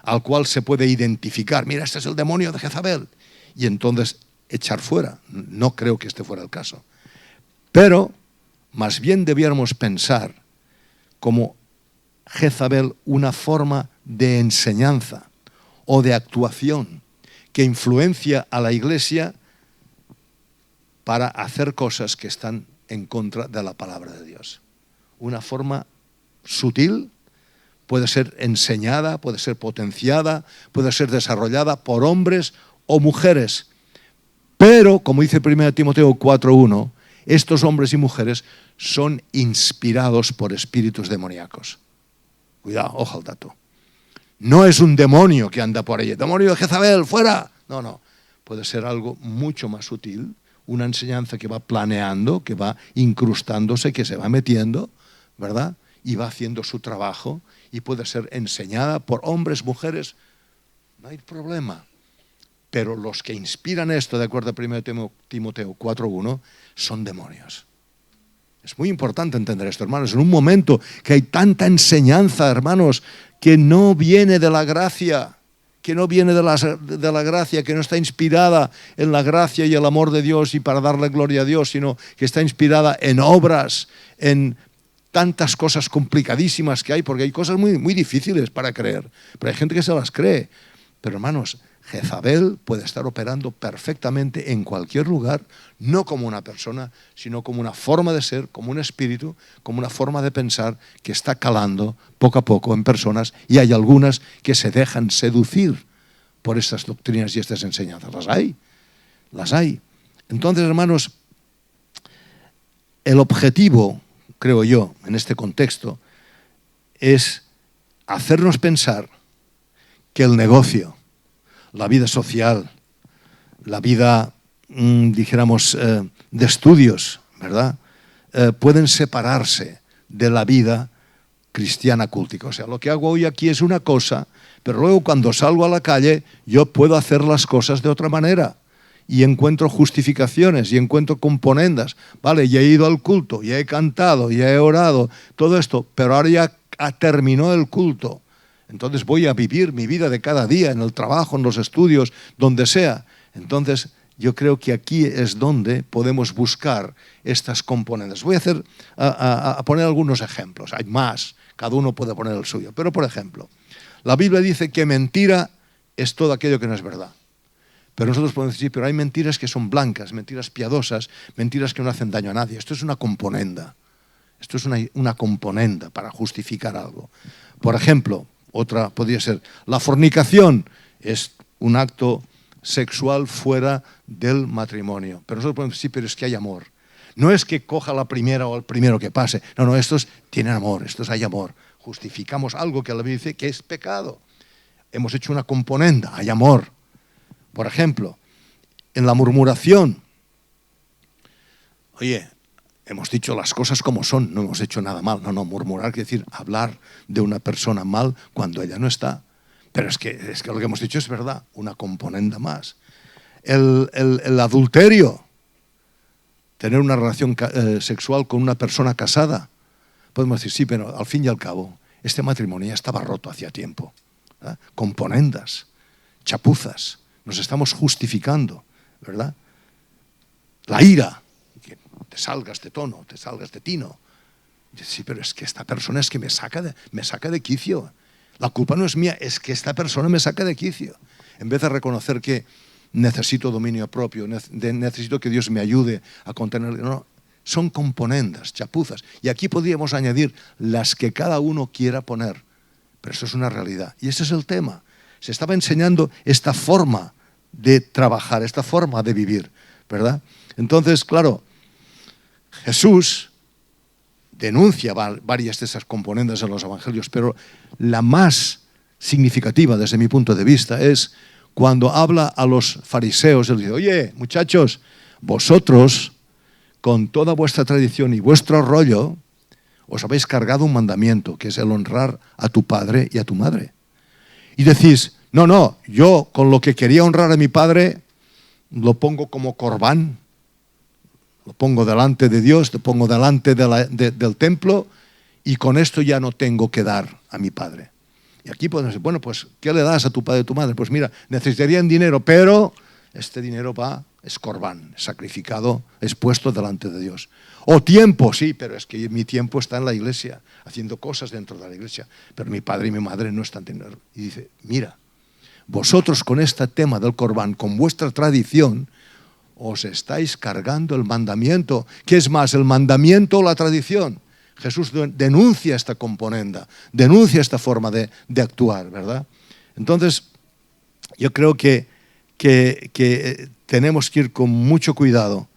al cual se puede identificar. Mira, este es el demonio de Jezabel. Y entonces echar fuera. No creo que este fuera el caso. Pero, más bien debiéramos pensar como Jezabel una forma de enseñanza o de actuación que influencia a la iglesia para hacer cosas que están en contra de la palabra de Dios. Una forma sutil, puede ser enseñada, puede ser potenciada, puede ser desarrollada por hombres o mujeres. Pero, como dice 1 Timoteo 4:1, estos hombres y mujeres son inspirados por espíritus demoníacos. Cuidado, ojo al dato. No es un demonio que anda por ahí. ¡Demonio de Jezabel, fuera! No. Puede ser algo mucho más sutil, una enseñanza que va planeando, que va incrustándose, que se va metiendo, ¿verdad? Y va haciendo su trabajo y puede ser enseñada por hombres, mujeres, no hay problema. Pero los que inspiran esto, de acuerdo a 1 Timoteo 4:1, son demonios. Es muy importante entender esto, hermanos. En un momento que hay tanta enseñanza, hermanos, que no viene de la gracia, que no viene de la gracia, que no está inspirada en la gracia y el amor de Dios y para darle gloria a Dios, sino que está inspirada en obras, en tantas cosas complicadísimas que hay, porque hay cosas muy, muy difíciles para creer, pero hay gente que se las cree. Pero hermanos, Jezabel puede estar operando perfectamente en cualquier lugar, no como una persona, sino como una forma de ser, como un espíritu, como una forma de pensar que está calando poco a poco en personas, y hay algunas que se dejan seducir por estas doctrinas y estas enseñanzas. Las hay. Entonces, hermanos, el objetivo, creo yo, en este contexto, es hacernos pensar que el negocio, la vida social, la vida, dijéramos, de estudios, ¿verdad? Pueden separarse de la vida cristiana cultica. O sea, lo que hago hoy aquí es una cosa, pero luego cuando salgo a la calle yo puedo hacer las cosas de otra manera y encuentro justificaciones y encuentro componendas. Vale, ya he ido al culto, ya he cantado, ya he orado, todo esto, pero ahora ya terminó el culto. Entonces voy a vivir mi vida de cada día, en el trabajo, en los estudios, donde sea. Entonces yo creo que aquí es donde podemos buscar estas componentes. Voy a poner algunos ejemplos. Hay más, cada uno puede poner el suyo. Pero, por ejemplo, la Biblia dice que mentira es todo aquello que no es verdad. Pero nosotros podemos decir, pero hay mentiras que son blancas, mentiras piadosas, mentiras que no hacen daño a nadie. Esto es una componenda. Esto es una componenda para justificar algo. Por ejemplo, otra podría ser, la fornicación es un acto sexual fuera del matrimonio. Pero nosotros podemos decir, pero es que hay amor. No es que coja la primera o el primero que pase. No, estos tienen amor, estos hay amor. Justificamos algo que la Biblia dice que es pecado. Hemos hecho una componenda, hay amor. Por ejemplo, en la murmuración, oye, hemos dicho las cosas como son, no hemos hecho nada mal. No, murmurar quiere decir hablar de una persona mal cuando ella no está. Pero es que lo que hemos dicho es verdad, una componenda más. El adulterio, tener una relación sexual con una persona casada. Podemos decir, sí, pero al fin y al cabo, este matrimonio ya estaba roto hacía tiempo. ¿Eh? Componendas, chapuzas, nos estamos justificando, ¿verdad? La ira, que te salgas de tono, te salgas de tino. Sí, pero es que esta persona es que me saca de quicio. La culpa no es mía, es que esta persona me saca de quicio. En vez de reconocer que necesito dominio propio, necesito que Dios me ayude a contener. No, son componendas, chapuzas. Y aquí podríamos añadir las que cada uno quiera poner. Pero eso es una realidad. Y ese es el tema. Se estaba enseñando esta forma de trabajar, esta forma de vivir, ¿verdad? Entonces, claro, Jesús denuncia varias de esas componentes en los evangelios, pero la más significativa desde mi punto de vista es cuando habla a los fariseos. Él dice, oye, muchachos, vosotros, con toda vuestra tradición y vuestro rollo, os habéis cargado un mandamiento, que es el honrar a tu padre y a tu madre. Y decís, no, yo con lo que quería honrar a mi padre, lo pongo como corbán, lo pongo delante de Dios, lo pongo delante del templo, y con esto ya no tengo que dar a mi padre. Y aquí podemos decir, bueno, pues, ¿qué le das a tu padre y a tu madre? Pues mira, necesitarían dinero, pero este dinero es corbán, sacrificado, es puesto delante de Dios. O tiempo, sí, pero es que mi tiempo está en la iglesia, haciendo cosas dentro de la iglesia, pero mi padre y mi madre no están teniendo. Y dice, mira, vosotros con este tema del corbán, con vuestra tradición, os estáis cargando el mandamiento. ¿Qué es más, el mandamiento o la tradición? Jesús denuncia esta componenda, denuncia esta forma de actuar, ¿verdad? Entonces, yo creo que tenemos que ir con mucho cuidado,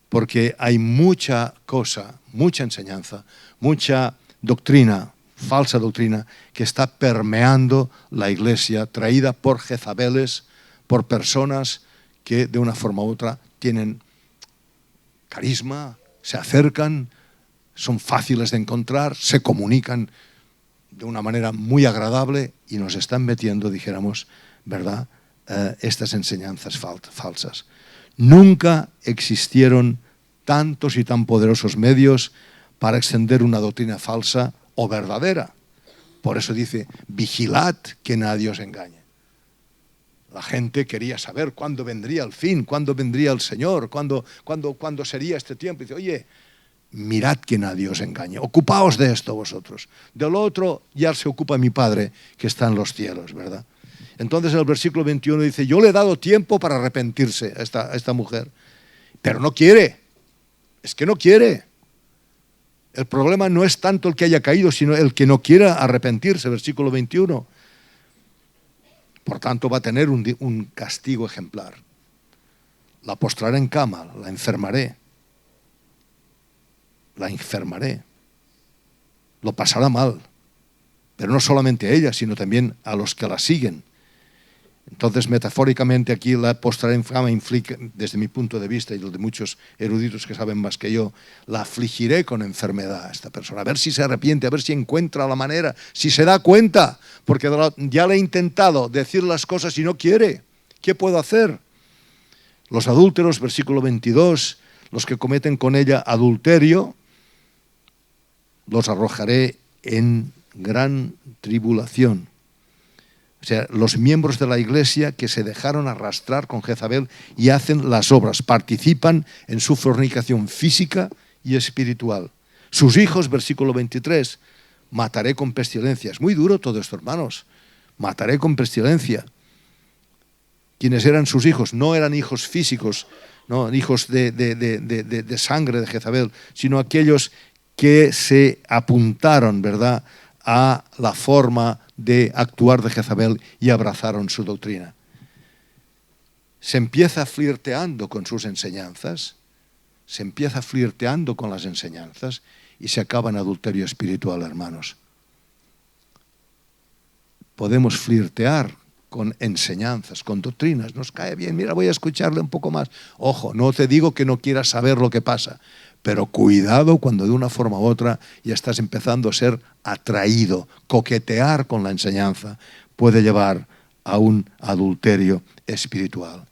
porque hay mucha cosa, mucha enseñanza, mucha doctrina, falsa doctrina, que está permeando la iglesia, traída por Jezabeles, por personas que de una forma u otra tienen carisma, se acercan, son fáciles de encontrar, se comunican de una manera muy agradable y nos están metiendo, dijéramos, ¿verdad?, estas enseñanzas falsas. Nunca existieron tantos y tan poderosos medios para extender una doctrina falsa o verdadera. Por eso dice, vigilad que nadie os engañe. La gente quería saber cuándo vendría el fin, cuándo vendría el Señor, cuándo sería este tiempo. Y dice, oye, mirad que nadie os engañe, ocupaos de esto vosotros. De lo otro ya se ocupa mi Padre que está en los cielos, ¿verdad? Entonces el versículo 21 dice, yo le he dado tiempo para arrepentirse a esta mujer, pero no quiere, es que no quiere. El problema no es tanto el que haya caído, sino el que no quiera arrepentirse, versículo 21. Por tanto, va a tener un castigo ejemplar. La postraré en cama, la enfermaré. Lo pasará mal. Pero no solamente a ella, sino también a los que la siguen. Entonces, metafóricamente, aquí la postraré en cama implica, desde mi punto de vista y el de muchos eruditos que saben más que yo, la afligiré con enfermedad a esta persona. A ver si se arrepiente, a ver si encuentra la manera, si se da cuenta, porque ya le he intentado decir las cosas y no quiere. ¿Qué puedo hacer? Los adúlteros, versículo 22, los que cometen con ella adulterio, los arrojaré en gran tribulación. O sea, los miembros de la iglesia que se dejaron arrastrar con Jezabel y hacen las obras, participan en su fornicación física y espiritual. Sus hijos, versículo 23, mataré con pestilencia. Es muy duro todo esto, hermanos. Mataré con pestilencia. ¿Quiénes eran sus hijos? No eran hijos físicos, no hijos de sangre de Jezabel, sino aquellos que se apuntaron, ¿verdad?, a la forma de actuar de Jezabel y abrazaron su doctrina. Se empieza flirteando con sus enseñanzas, se empieza flirteando con las enseñanzas y se acaba en adulterio espiritual, hermanos. Podemos flirtear con enseñanzas, con doctrinas. Nos cae bien, mira, voy a escucharle un poco más. Ojo, no te digo que no quieras saber lo que pasa, pero cuidado cuando de una forma u otra ya estás empezando a ser atraído. Coquetear con la enseñanza puede llevar a un adulterio espiritual.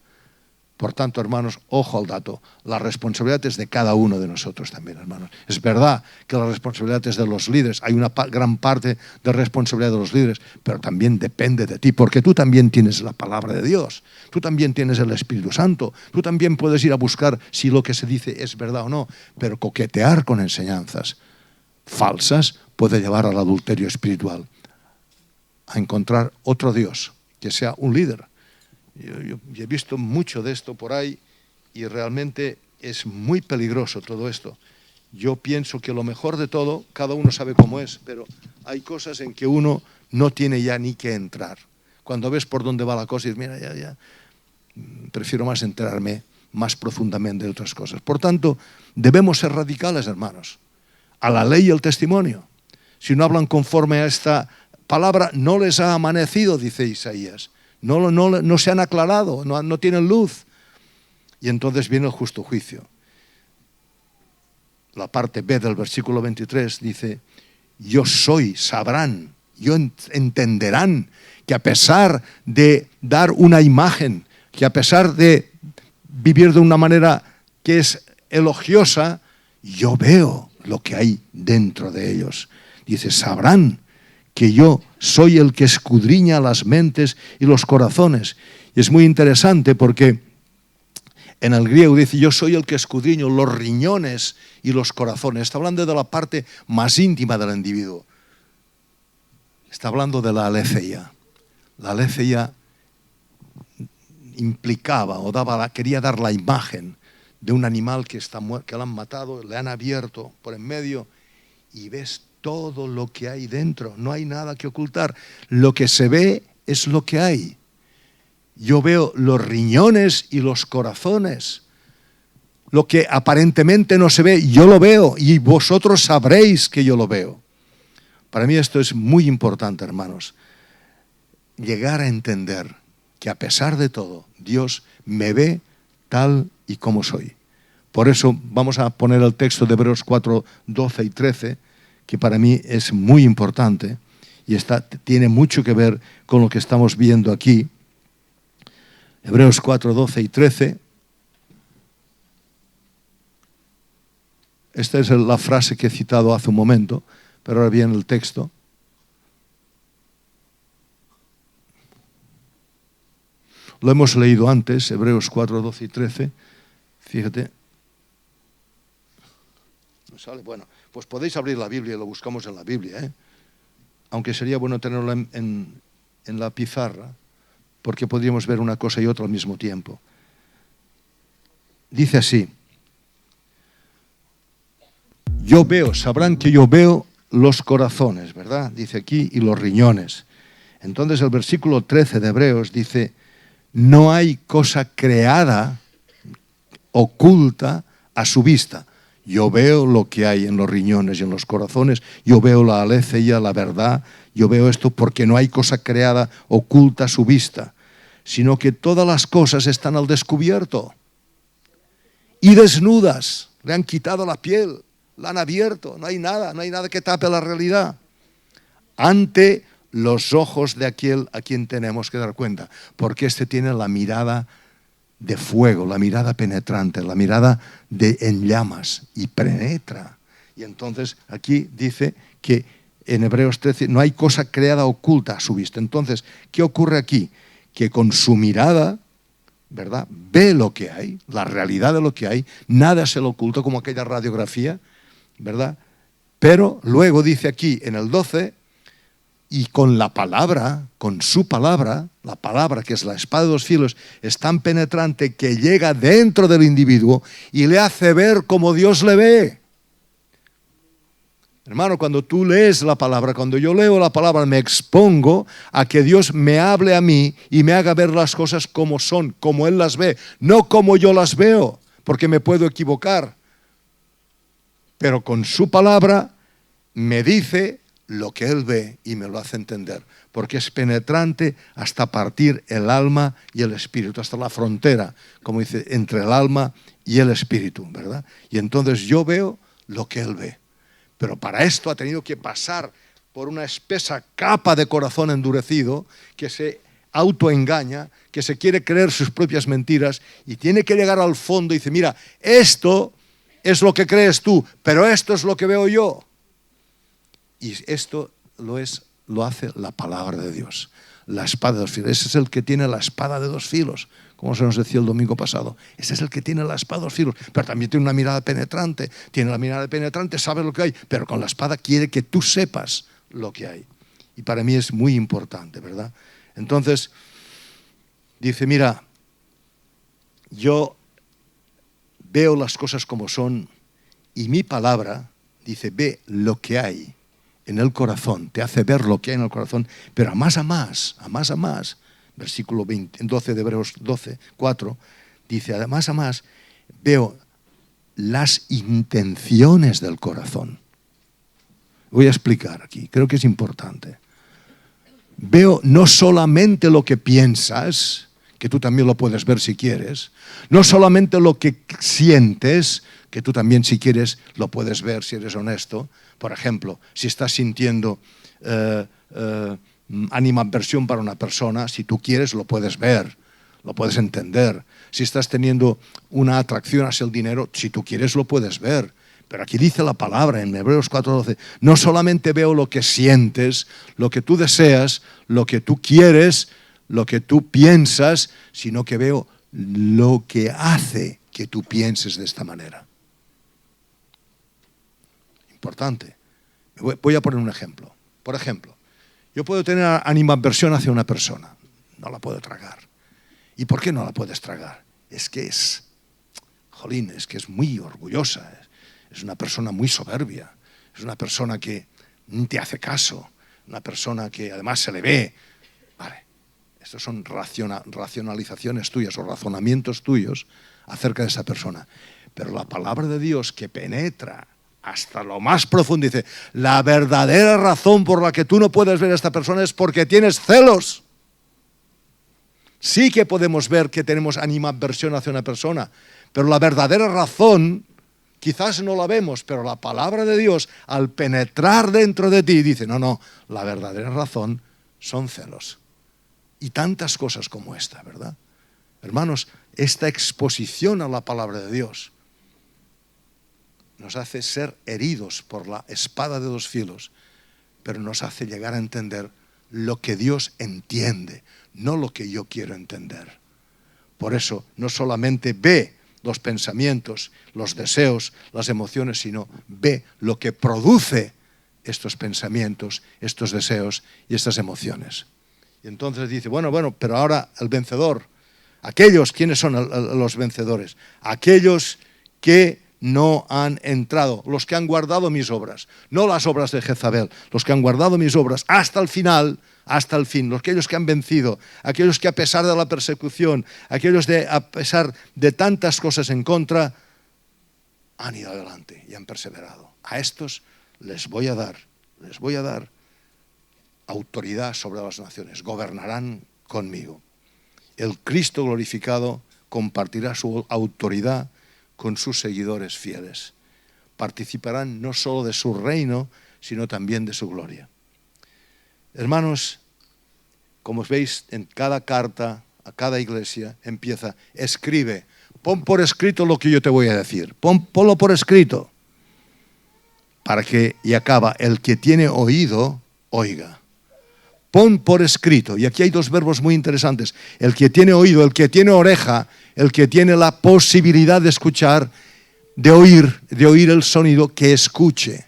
Por tanto, hermanos, ojo al dato. La responsabilidad es de cada uno de nosotros también, hermanos. Es verdad que la responsabilidad es de los líderes. Hay una gran parte de responsabilidad de los líderes, pero también depende de ti, porque tú también tienes la palabra de Dios. Tú también tienes el Espíritu Santo. Tú también puedes ir a buscar si lo que se dice es verdad o no. Pero coquetear con enseñanzas falsas puede llevar al adulterio espiritual. A encontrar otro Dios, que sea un líder. Yo he visto mucho de esto por ahí y realmente es muy peligroso todo esto. Yo pienso que lo mejor de todo, cada uno sabe cómo es, pero hay cosas en que uno no tiene ya ni que entrar. Cuando ves por dónde va la cosa y dices, mira, ya, prefiero más enterarme más profundamente de otras cosas. Por tanto, debemos ser radicales, hermanos, a la ley y el testimonio. Si no hablan conforme a esta palabra, no les ha amanecido, dice Isaías. No se han aclarado, no tienen luz. Y entonces viene el justo juicio. La parte B del versículo 23 dice, yo soy, sabrán, entenderán que a pesar de dar una imagen, que a pesar de vivir de una manera que es elogiosa, yo veo lo que hay dentro de ellos. Dice, sabrán que yo soy el que escudriña las mentes y los corazones. Y es muy interesante porque en el griego dice, yo soy el que escudriño los riñones y los corazones. Está hablando de la parte más íntima del individuo. Está hablando de la aletheia. La aletheia implicaba o quería dar la imagen de un animal que está muerto, que lo han matado, le han abierto por en medio y ves todo lo que hay dentro, no hay nada que ocultar. Lo que se ve es lo que hay. Yo veo los riñones y los corazones. Lo que aparentemente no se ve, yo lo veo y vosotros sabréis que yo lo veo. Para mí esto es muy importante, hermanos. Llegar a entender que a pesar de todo, Dios me ve tal y como soy. Por eso vamos a poner el texto de Hebreos 4, 12 y 13, que para mí es muy importante y tiene mucho que ver con lo que estamos viendo aquí. Hebreos 4, 12 y 13. Esta es la frase que he citado hace un momento, pero ahora viene el texto. Lo hemos leído antes, Hebreos 4, 12 y 13. Fíjate. ¿No sale? Bueno, pues podéis abrir la Biblia y lo buscamos en la Biblia, ¿eh? Aunque sería bueno tenerlo en la pizarra, porque podríamos ver una cosa y otra al mismo tiempo. Dice así, sabrán que yo veo los corazones, ¿verdad? Dice aquí, y los riñones. Entonces el versículo 13 de Hebreos dice, no hay cosa creada, oculta a su vista. Yo veo lo que hay en los riñones y en los corazones, yo veo la aletheia, la verdad, yo veo esto porque no hay cosa creada oculta a su vista, sino que todas las cosas están al descubierto y desnudas, le han quitado la piel, la han abierto, no hay nada que tape la realidad, ante los ojos de aquel a quien tenemos que dar cuenta, porque este tiene la mirada de fuego, la mirada penetrante, la mirada en llamas y penetra. Y entonces aquí dice que en Hebreos 13, no hay cosa creada oculta a su vista. Entonces, ¿qué ocurre aquí? Que con su mirada, ¿verdad?, ve lo que hay, la realidad de lo que hay, nada se le oculta, como aquella radiografía, ¿verdad? Pero luego dice aquí en el 12, y con la palabra, con su palabra, la palabra que es la espada de dos filos, es tan penetrante que llega dentro del individuo y le hace ver como Dios le ve. Hermano, cuando tú lees la palabra, cuando yo leo la palabra, me expongo a que Dios me hable a mí y me haga ver las cosas como son, como Él las ve, no como yo las veo, porque me puedo equivocar. Pero con su palabra me dice lo que Él ve y me lo hace entender, porque es penetrante hasta partir el alma y el espíritu, hasta la frontera, como dice, entre el alma y el espíritu, ¿verdad? Y entonces yo veo lo que Él ve. Pero para esto ha tenido que pasar por una espesa capa de corazón endurecido que se autoengaña, que se quiere creer sus propias mentiras y tiene que llegar al fondo y dice, mira, esto es lo que crees tú, pero esto es lo que veo yo. Y esto lo hace la palabra de Dios, la espada de dos filos. Ese es el que tiene la espada de dos filos, como se nos decía el domingo pasado. Ese es el que tiene la espada de dos filos, pero también tiene una mirada penetrante. Tiene la mirada penetrante, sabe lo que hay, pero con la espada quiere que tú sepas lo que hay. Y para mí es muy importante, ¿verdad? Entonces, dice, mira, yo veo las cosas como son y mi palabra, dice, ve lo que hay en el corazón, te hace ver lo que hay en el corazón, pero a más, versículo 12 de Hebreos 12, 4, dice, además a más, veo las intenciones del corazón. Voy a explicar aquí, creo que es importante. Veo no solamente lo que piensas, que tú también lo puedes ver si quieres, no solamente lo que sientes, que tú también si quieres lo puedes ver si eres honesto. Por ejemplo, si estás sintiendo animadversión para una persona, si tú quieres lo puedes ver, lo puedes entender. Si estás teniendo una atracción hacia el dinero, si tú quieres lo puedes ver. Pero aquí dice la palabra en Hebreos 4:12, no solamente veo lo que sientes, lo que tú deseas, lo que tú quieres, lo que tú piensas, sino que veo lo que hace que tú pienses de esta manera. Importante. Voy a poner un ejemplo. Por ejemplo, yo puedo tener animadversión hacia una persona. No la puedo tragar. ¿Y por qué no la puedes tragar? Es que es muy orgullosa. Es una persona muy soberbia. Es una persona que no te hace caso. Una persona que además se le ve. Vale. Estos son racionalizaciones tuyas o razonamientos tuyos acerca de esa persona. Pero la palabra de Dios que penetra hasta lo más profundo dice, la verdadera razón por la que tú no puedes ver a esta persona es porque tienes celos. Sí que podemos ver que tenemos animadversión hacia una persona, pero la verdadera razón quizás no la vemos, pero la palabra de Dios al penetrar dentro de ti dice, no, la verdadera razón son celos. Y tantas cosas como esta, ¿verdad? Hermanos, esta exposición a la palabra de Dios nos hace ser heridos por la espada de dos filos, pero nos hace llegar a entender lo que Dios entiende, no lo que yo quiero entender. Por eso no solamente ve los pensamientos, los deseos, las emociones, sino ve lo que produce estos pensamientos, estos deseos y estas emociones. Y entonces dice, bueno, pero ahora el vencedor, aquellos, ¿quiénes son los vencedores? Aquellos que no han entrado, los que han guardado mis obras, no las obras de Jezabel, los que han guardado mis obras hasta el final, hasta el fin, aquellos que han vencido, aquellos que a pesar de la persecución, aquellos que a pesar de tantas cosas en contra, han ido adelante y han perseverado. A estos les voy a dar autoridad sobre las naciones, gobernarán conmigo. El Cristo glorificado compartirá su autoridad con sus seguidores fieles. Participarán no solo de su reino, sino también de su gloria. Hermanos, como veis, en cada carta, a cada iglesia, empieza, escribe, pon por escrito lo que yo te voy a decir, ponlo por escrito. para que, y acaba, el que tiene oído, oiga. Pon por escrito, y aquí hay dos verbos muy interesantes, el que tiene oído, el que tiene oreja, el que tiene la posibilidad de escuchar, de oír el sonido, que escuche,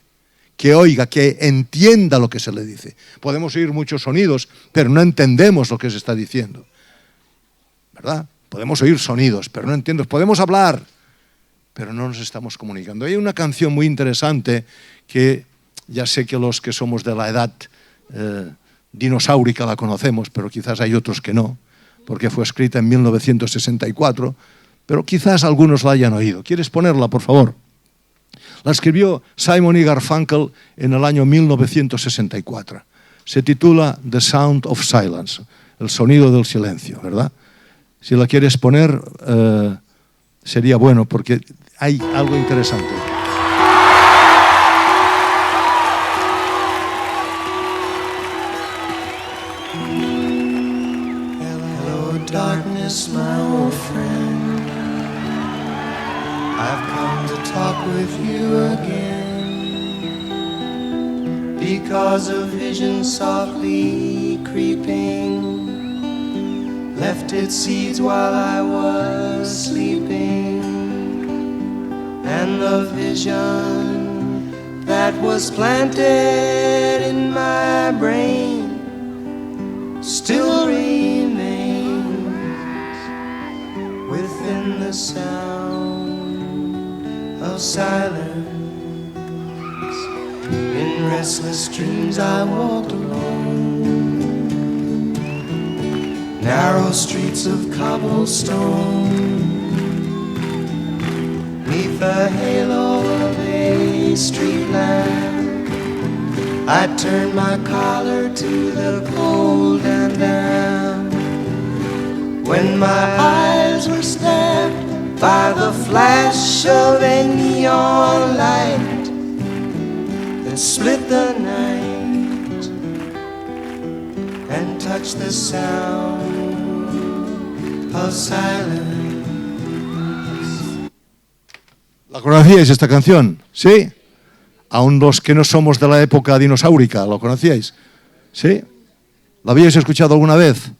que oiga, que entienda lo que se le dice. Podemos oír muchos sonidos, pero no entendemos lo que se está diciendo, ¿verdad? Podemos oír sonidos, pero no entiendo. Podemos hablar, pero no nos estamos comunicando. Hay una canción muy interesante que ya sé que los que somos de la edad dinosaurica la conocemos, pero quizás hay otros que no, porque fue escrita en 1964, pero quizás algunos la hayan oído. ¿Quieres ponerla, por favor? La escribió Simon y Garfunkel en el año 1964. Se titula The Sound of Silence, el sonido del silencio, ¿verdad? Si la quieres poner, sería bueno, porque hay algo interesante. Hello, darkness, my old friend. I've come to talk with you again, because a vision softly creeping left its seeds while I was sleeping, and the vision that was planted in my brain still remains within the sound of silence. In restless dreams I walked alone, narrow streets of cobblestone, neath the halo of a street lamp. I turned my collar to the cold and damp, when my eyes were stabbed by the flash of a neon light that split the night and touched the sound of silence. ¿La conocíais esta canción? ¿Sí? Aún los que no somos de la época dinosaurica, ¿lo conocíais? ¿Sí? ¿La habíais escuchado alguna vez?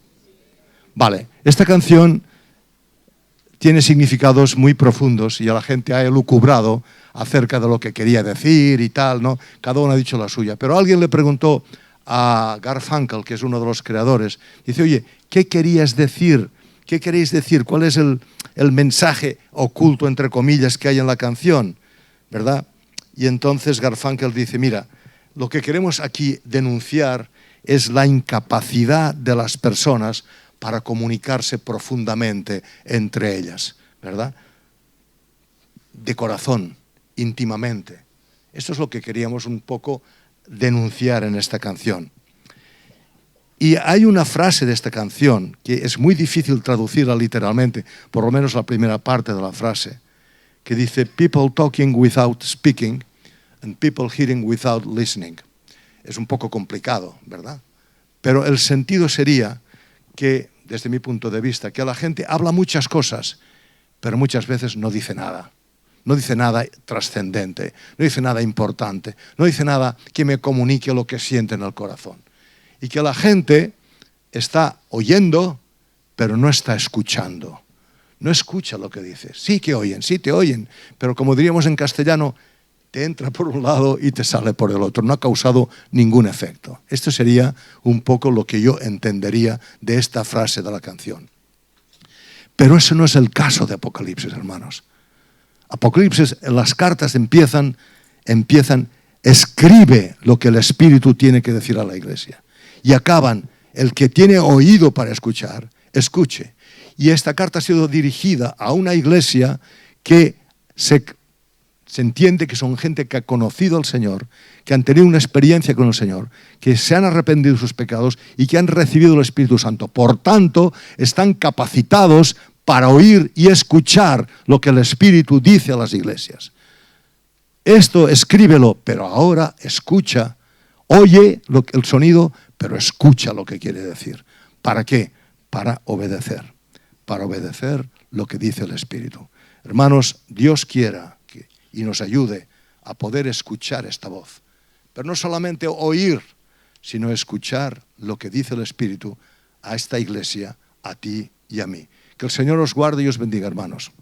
Vale, esta canción tiene significados muy profundos y a la gente ha elucubrado acerca de lo que quería decir y tal, ¿no? Cada uno ha dicho la suya. Pero alguien le preguntó a Garfunkel, que es uno de los creadores, dice, oye, ¿qué querías decir? ¿Qué queréis decir? ¿Cuál es el mensaje oculto, entre comillas, que hay en la canción? ¿Verdad? Y entonces Garfunkel dice, mira, lo que queremos aquí denunciar es la incapacidad de las personas para comunicarse profundamente entre ellas, ¿verdad? De corazón, íntimamente. Esto es lo que queríamos un poco denunciar en esta canción. Y hay una frase de esta canción que es muy difícil traducirla literalmente, por lo menos la primera parte de la frase, que dice, people talking without speaking and people hearing without listening. Es un poco complicado, ¿verdad? Pero el sentido sería que, desde mi punto de vista, que la gente habla muchas cosas, pero muchas veces no dice nada. No dice nada trascendente, no dice nada importante, no dice nada que me comunique lo que siente en el corazón. Y que la gente está oyendo, pero no está escuchando. No escucha lo que dices. Sí que oyen, sí te oyen, pero como diríamos en castellano, te entra por un lado y te sale por el otro. No ha causado ningún efecto. Esto sería un poco lo que yo entendería de esta frase de la canción. Pero eso no es el caso de Apocalipsis, hermanos. Apocalipsis, las cartas empiezan, escribe lo que el Espíritu tiene que decir a la iglesia. Y acaban, el que tiene oído para escuchar, escuche. Y esta carta ha sido dirigida a una iglesia que se entiende que son gente que ha conocido al Señor, que han tenido una experiencia con el Señor, que se han arrepentido de sus pecados y que han recibido el Espíritu Santo. Por tanto, están capacitados para oír y escuchar lo que el Espíritu dice a las iglesias. Esto escríbelo, pero ahora escucha, oye el sonido, pero escucha lo que quiere decir. ¿Para qué? Para obedecer lo que dice el Espíritu. Hermanos, Dios quiera y nos ayude a poder escuchar esta voz. Pero no solamente oír, sino escuchar lo que dice el Espíritu a esta iglesia, a ti y a mí. Que el Señor os guarde y os bendiga, hermanos.